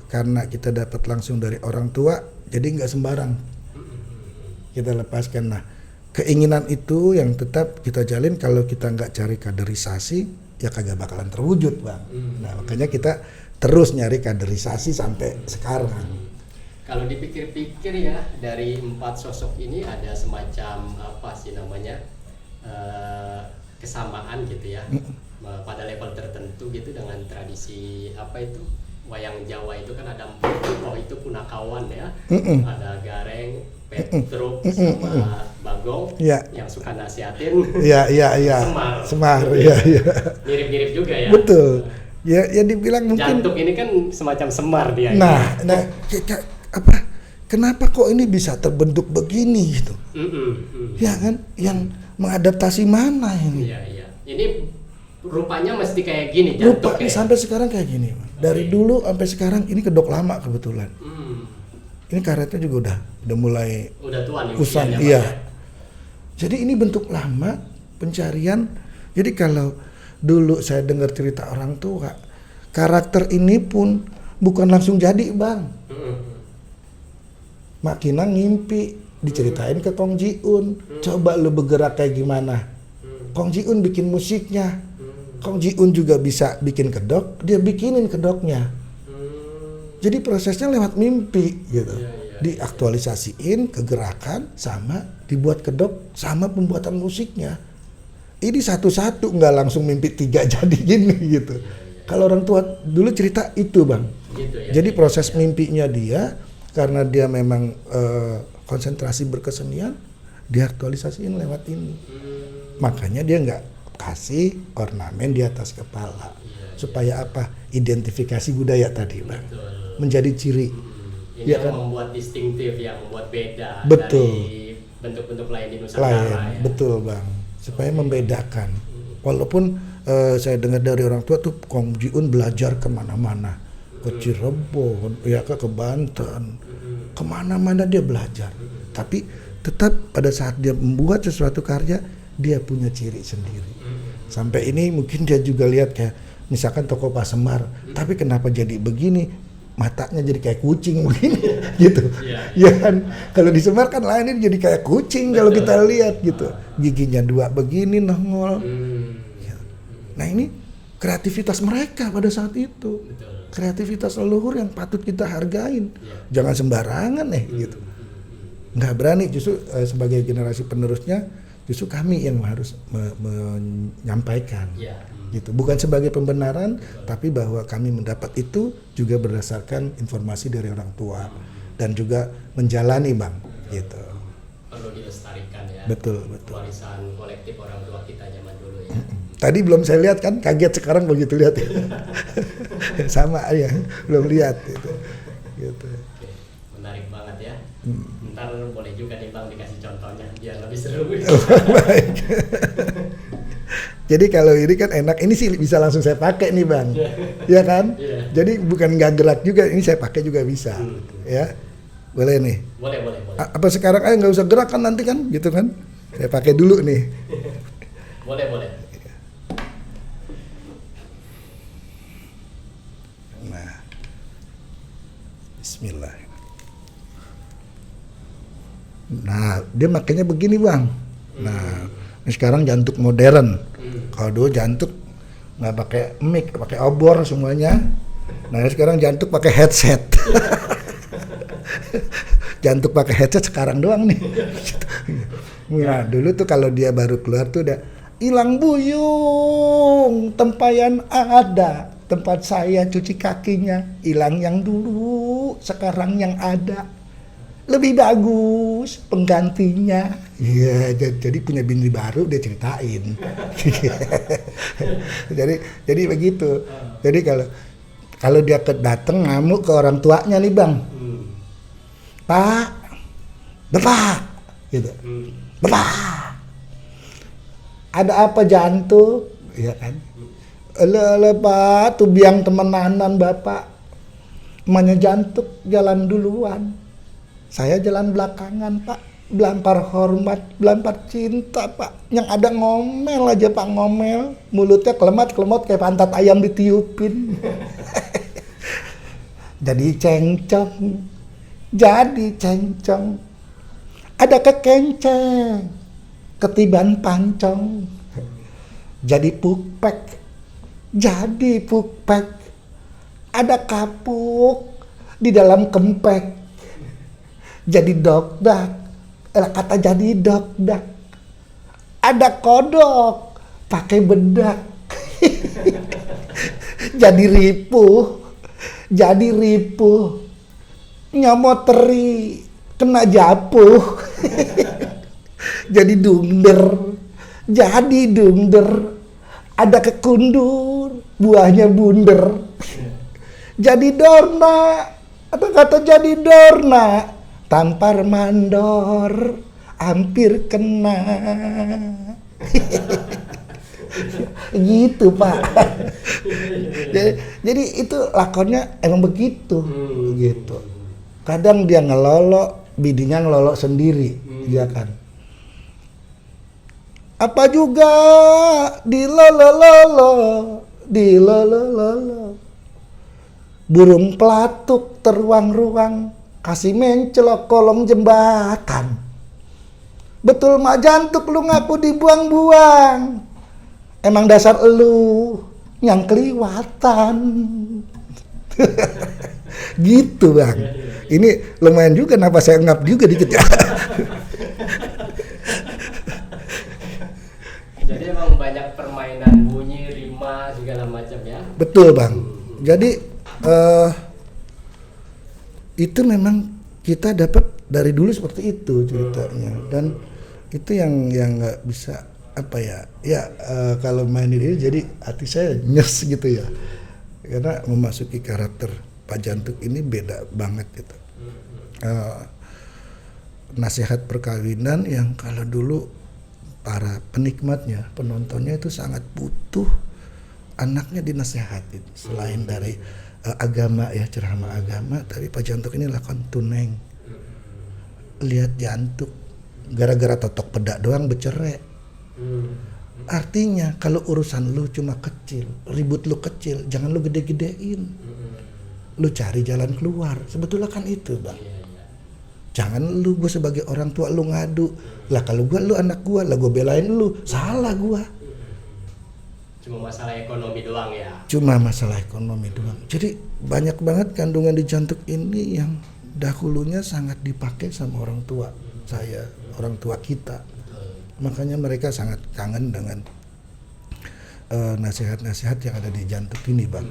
karena kita dapat langsung dari orang tua, jadi nggak sembarang kita lepaskan. Nah keinginan itu yang tetap kita jalin, kalau kita nggak cari kaderisasi ya kagak bakalan terwujud bang. Nah makanya kita terus nyari kaderisasi sampai sekarang. Kalau dipikir-pikir ya, dari 4 sosok ini ada semacam kesamaan gitu ya, pada level tertentu gitu dengan tradisi wayang Jawa itu kan ada 4 itu punakawan ya, ada Gareng, Petruk sama Bagong yang suka nasihatin. Iya. Semar. Iya. Mirip-mirip juga ya. Betul. Ya dibilang mungkin. Jantuk ini kan semacam Semar dia. Nah, kenapa kok ini bisa terbentuk begini gitu? Ya kan, yang mengadaptasi mana ini? Iya. Ini rupanya mesti kayak gini. Jantuk rupanya sampai sekarang kayak gini. Dari dulu sampai sekarang ini kedok lama kebetulan. Ini karetnya juga udah mulai tua nih, usang. Iya. Jadi ini bentuk lama pencarian. Jadi kalau dulu saya dengar cerita orang tua, karakter ini pun bukan langsung jadi bang. Mak Kinang ngimpi, diceritain ke Kong Ji-un. Coba lu bergerak kayak gimana? Kong Ji-un bikin musiknya. Kong Ji-un juga bisa bikin kedok, dia bikinin kedoknya. Jadi prosesnya lewat mimpi gitu. Diaktualisasiin kegerakan sama dibuat kedok sama pembuatan musiknya. Ini satu-satu, nggak langsung mimpi 3 jadi gini gitu. Kalau orang tua dulu cerita itu bang. Jadi proses mimpinya dia, karena dia memang konsentrasi berkesenian, diaktualisasiin lewat ini. Makanya dia nggak kasih ornamen di atas kepala. Supaya apa? Identifikasi budaya tadi bang. Menjadi ciri. Ini ya yang kan? membuat distintif, yang membuat beda Betul. dari bentuk-bentuk lain di Nusantara ya. Betul bang, supaya membedakan. Walaupun saya dengar dari orang tua tuh Kong Ji-un belajar kemana-mana, ke Cirebon, ya ke Banten, kemana-mana dia belajar. Tapi tetap pada saat dia membuat sesuatu karya, dia punya ciri sendiri. Sampai ini mungkin dia juga lihat kayak misalkan toko Pak Semar, tapi kenapa jadi begini? Matanya jadi kayak kucing begini gitu. Ya kan, kalau di Semar kan lain, ini jadi kayak kucing kalau kita lihat gitu. Giginya 2 begini nongol. Nah ini kreativitas mereka pada saat itu. Kreativitas leluhur yang patut kita hargain. Jangan sembarangan gitu. Nggak berani, justru sebagai generasi penerusnya, justru kami yang harus menyampaikan. Gitu. Bukan sebagai pembenaran, tapi bahwa kami mendapat itu juga berdasarkan informasi dari orang tua dan juga menjalani bang, gitu. Perlu dilestarikan ya. Betul. Warisan kolektif orang tua kita zaman dulu ya. Tadi belum saya lihat kan, kaget sekarang begitu lihat ya. Sama ya, belum lihat gitu. Oke, menarik banget ya. Ntar boleh juga nih bang dikasih contohnya biar lebih seru. Baik. Jadi kalau ini kan enak, ini sih bisa langsung saya pakai nih bang, ya kan? Jadi bukan nggak gerak juga, ini saya pakai juga bisa, ya. Boleh nih. Boleh. Apa sekarang aja nggak usah gerak kan nanti kan, gitu kan? Saya pakai dulu nih. Boleh. Nah, Bismillah. Nah, dia makanya begini bang. Nah, ini sekarang jantuk modern. Kalau dulu jantuk nggak pakai mic, pakai obor semuanya. Nah sekarang jantuk pakai headset. Jantuk pakai headset sekarang doang nih. Nah dulu tuh kalau dia baru keluar tuh udah hilang buyung, tempayan ada, tempat saya cuci kakinya, hilang yang dulu, sekarang yang ada. Lebih bagus penggantinya. Iya, jadi punya bini baru dia ceritain. jadi begitu. Jadi kalau dia datang ngamuk ke orang tuanya nih bang, Pak, Bapak, gitu. Bapak, ada apa jantung? Iya kan? Ele Pak, tuh biang temenanan Bapak. Emangnya jantung jalan duluan. Saya jalan belakangan Pak, belampar hormat, belampar cinta Pak. Yang ada ngomel aja Pak, ngomel. Mulutnya kelemat-kelemot kayak pantat ayam ditiupin. Jadi cengcong. Ada kekenceng, ketiban pancong. Jadi pukpek. Ada kapuk di dalam kempek. Jadi dokdak, kata jadi dokdak. Ada kodok, pakai bedak. Jadi ripuh. Nyomot teri, kena japuh. Jadi dungder. Ada kekundur, buahnya bunder. Jadi dorna, kata jadi dorna. Tampar mandor, hampir kena. Gitu Pak. Jadi itu lakonnya emang begitu. Gitu. Kadang dia ngelolok, bidinya ngelolok sendiri, ya kan. Apa juga dilolololo. Burung pelatuk teruang-ruang. Kasih mencelok kolong jembatan. Betul mak jantuk lu ngaku dibuang-buang. Emang dasar elu yang keliwatan. Gitu bang. Ini lumayan juga, kenapa saya ngap juga dikit ya. Jadi emang banyak permainan bunyi, rima, segala macam ya. Betul bang. Jadi itu memang kita dapat dari dulu seperti itu ceritanya, dan itu yang nggak bisa kalau main ini jadi hati saya nyes gitu ya, karena memasuki karakter Pak Jantuk ini beda banget gitu. Nasihat perkawinan yang kalau dulu para penikmatnya, penontonnya itu sangat butuh anaknya dinasehatin. Selain dari agama ya, ceramah agama, tapi Pak Jantuk ini lakukan tuneng. Lihat Jantuk, gara-gara totok pedak doang bercerai. Artinya kalau urusan lu cuma kecil, ribut lu kecil, jangan lu gede-gedein. Lu cari jalan keluar. Sebetulnya kan itu, Bang. Jangan lu, gue sebagai orang tua lu ngadu. Lah kalau gue, lu anak gue, lah gue belain lu. Salah gue. Cuma masalah ekonomi doang ya. Cuma masalah ekonomi doang. Jadi banyak banget kandungan di Jantuk ini yang dahulunya sangat dipakai sama orang tua saya, orang tua kita. Makanya mereka sangat kangen dengan nasihat-nasihat yang ada di Jantuk ini, Bang.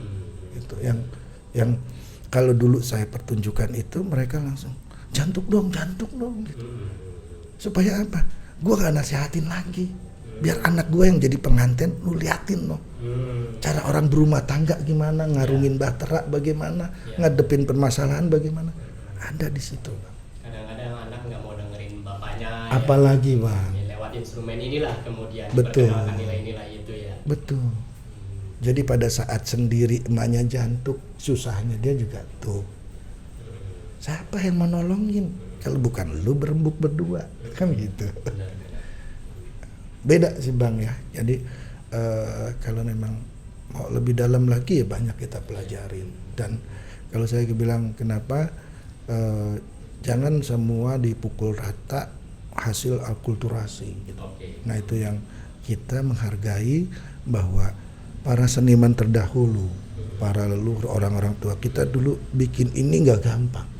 Itu yang kalau dulu saya pertunjukan itu mereka langsung jantuk dong gitu. Supaya apa? Gua gak nasihatin lagi. Biar anak gue yang jadi pengantin, lu liatin loh. Cara orang berumah tangga gimana, ngarungin bahtera bagaimana, ngadepin permasalahan bagaimana. Ada di situ, Bang. Kadang-kadang anak nggak mau dengerin bapaknya. Apalagi, Bang. Lewat instrumen inilah kemudian Betul. diperkenalkan nilai-nilai itu ya. Betul. Jadi pada saat sendiri emaknya Jantuk, susahnya dia juga tuh. Siapa yang mau nolongin? Kalau bukan lu berembuk berdua, kan gitu. Beda sih, Bang ya. Jadi kalau memang mau lebih dalam lagi ya banyak kita pelajarin. Dan kalau saya bilang kenapa jangan semua dipukul rata hasil akulturasi gitu. Nah itu yang kita menghargai bahwa para seniman terdahulu, para leluhur orang-orang tua kita dulu bikin ini nggak gampang.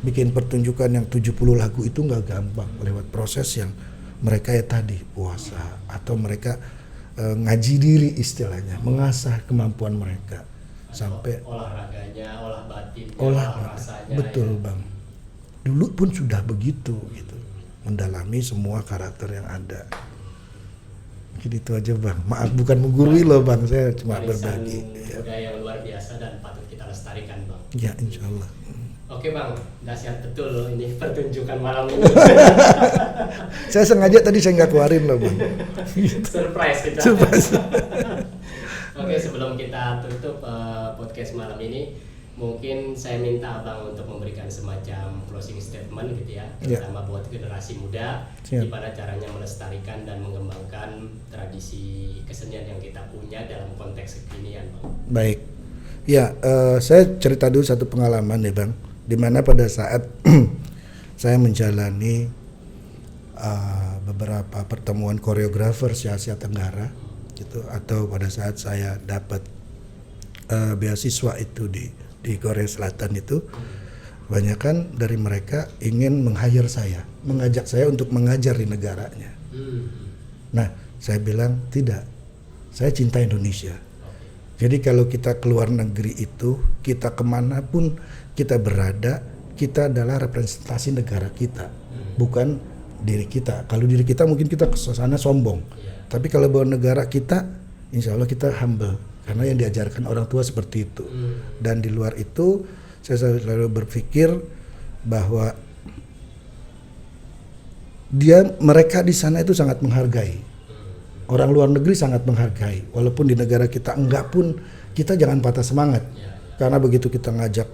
Bikin pertunjukan yang 70 lagu itu nggak gampang, lewat proses yang mereka ya tadi puasa atau mereka ngaji diri istilahnya, mengasah kemampuan mereka sampai olahraganya, olah batin, rasanya. Betul ya. Bang. Dulu pun sudah begitu gitu, mendalami semua karakter yang ada. Mungkin itu aja, Bang. Maaf bukan menggurui loh, Bang, saya cuma berbagi. Budaya yang luar biasa dan patut kita lestarikan, Bang. Ya, insya Allah. Oke, Bang, dahsyat betul loh ini pertunjukan malam ini. Saya sengaja tadi saya nggak keluarin loh, Bang. Surprise kita. Surprise. Oke, sebelum kita tutup podcast malam ini, mungkin saya minta Abang untuk memberikan semacam closing statement gitu ya, terutama buat generasi muda, gimana caranya melestarikan dan mengembangkan tradisi kesenian yang kita punya dalam konteks kekinian, Bang. Baik. Ya, saya cerita dulu satu pengalaman ya, Bang. Di mana pada saat saya menjalani beberapa pertemuan koreografer se-Asia Tenggara gitu, atau pada saat saya dapat beasiswa itu di Korea Selatan itu, kebanyakan dari mereka ingin meng-hire saya, mengajak saya untuk mengajar di negaranya. Nah, saya bilang tidak, saya cinta Indonesia. Jadi kalau kita keluar negeri itu, kita kemanapun kita berada, kita adalah representasi negara kita, bukan diri kita. Kalau diri kita mungkin kita ke sana sombong, tapi kalau bawa negara kita, insya Allah kita humble, karena yang diajarkan orang tua seperti itu. Dan di luar itu, saya selalu berpikir bahwa mereka di sana itu sangat menghargai. Orang luar negeri sangat menghargai, walaupun di negara kita enggak pun, kita jangan patah semangat. Karena begitu kita ngajak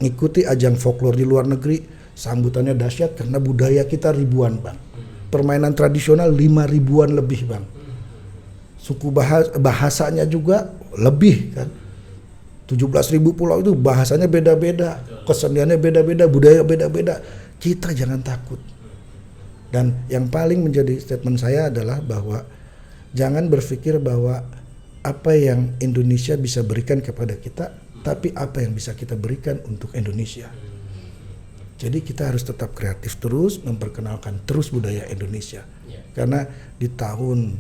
ngikuti ajang folklore di luar negeri, sambutannya dahsyat karena budaya kita ribuan, Bang. Permainan tradisional 5.000-an lebih, Bang. Suku bahasanya juga lebih kan. 17.000 pulau itu bahasanya beda-beda, keseniannya beda-beda, budaya beda-beda. Kita jangan takut. Dan yang paling menjadi statement saya adalah bahwa jangan berpikir bahwa apa yang Indonesia bisa berikan kepada kita, tapi apa yang bisa kita berikan untuk Indonesia. Jadi kita harus tetap kreatif terus, memperkenalkan terus budaya Indonesia. Karena di tahun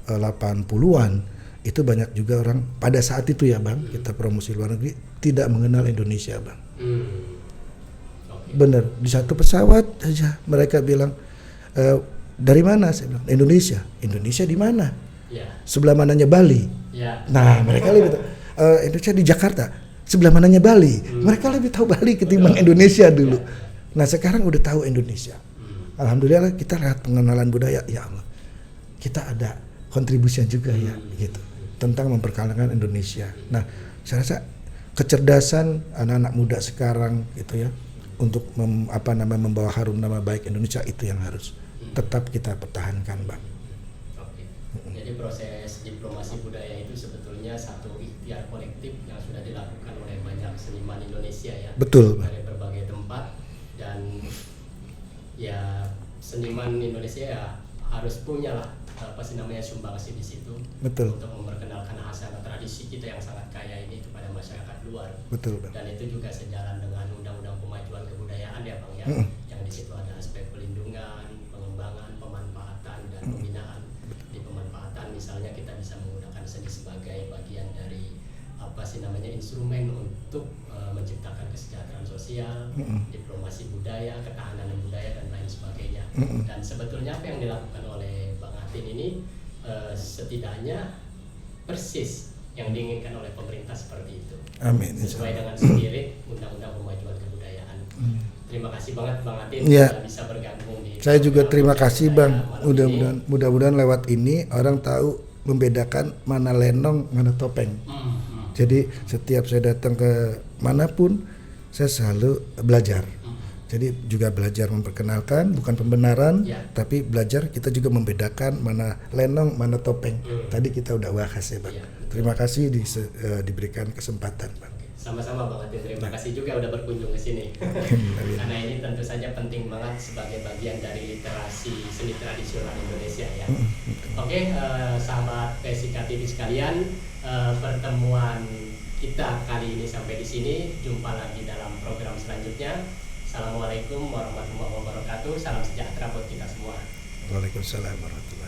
80-an itu banyak juga orang pada saat itu ya, Bang, kita promosi luar negeri tidak mengenal Indonesia, Bang. Bener, di satu pesawat aja mereka bilang, dari mana? Saya bilang Indonesia. Indonesia di mana? Sebelah mananya Bali? Nah mereka lebih Indonesia di Jakarta. sebelah mananya Bali. Mereka lebih tahu Bali ketimbang Indonesia dulu. Nah sekarang udah tahu Indonesia. Alhamdulillah kita lihat pengenalan budaya, ya Allah, kita ada kontribusinya juga ya gitu tentang memperkenalkan Indonesia. Nah saya rasa kecerdasan anak-anak muda sekarang gitu ya untuk membawa harum nama baik Indonesia itu yang harus tetap kita pertahankan, Bang. Oke. Jadi proses diplomasi budaya itu sebetulnya satu ikhtiar kolektif yang sudah dilakukan oleh banyak seniman Indonesia ya. Betul, Bang. Dari berbagai tempat, dan ya seniman Indonesia ya harus punya lah sumbangsi di situ. Betul. Untuk memperkenalkan hasanah tradisi kita yang sangat kaya ini kepada masyarakat luar. Betul, Bang. Dan itu juga sejalan dengan undang-undang pemajuan kebudayaan ya Bang ya. Yang di situ ada aspek pelindungan, pengembangan, pemanfaatan dan pembinaan. Di pemanfaatan misalnya kita bisa menggunakan seni sebagai bagian dari instrumen untuk menciptakan kesejahteraan sosial, diplomasi budaya, ketahanan budaya dan lain sebagainya. Dan sebetulnya apa yang dilakukan oleh Bang Atin ini setidaknya persis yang diinginkan oleh pemerintah seperti itu. Amin. Sesuai dengan spirit Undang-Undang Pemajuan Kebudayaan. Terima kasih banget Bang Atin ya, bisa bergabung di. Saya juga terima kasih Bang. Mudah-mudahan lewat ini orang tahu membedakan mana lenong, mana topeng. Jadi setiap saya datang ke manapun saya selalu belajar. Jadi juga belajar memperkenalkan, bukan pembenaran, tapi belajar kita juga membedakan mana lenong, mana topeng. Tadi kita udah bahas ya Bang. Terima kasih diberikan kesempatan Bang. Sama-sama Bang Atin, terima kasih juga udah berkunjung ke sini. Karena ini tentu saja penting banget sebagai bagian dari literasi seni tradisional Indonesia ya. Oke, sahabat PSIK TV sekalian, pertemuan kita kali ini sampai di sini. Jumpa lagi dalam program selanjutnya. Assalamualaikum warahmatullahi wabarakatuh. Salam sejahtera buat kita semua. Waalaikumsalam warahmatullahi wabarakatuh.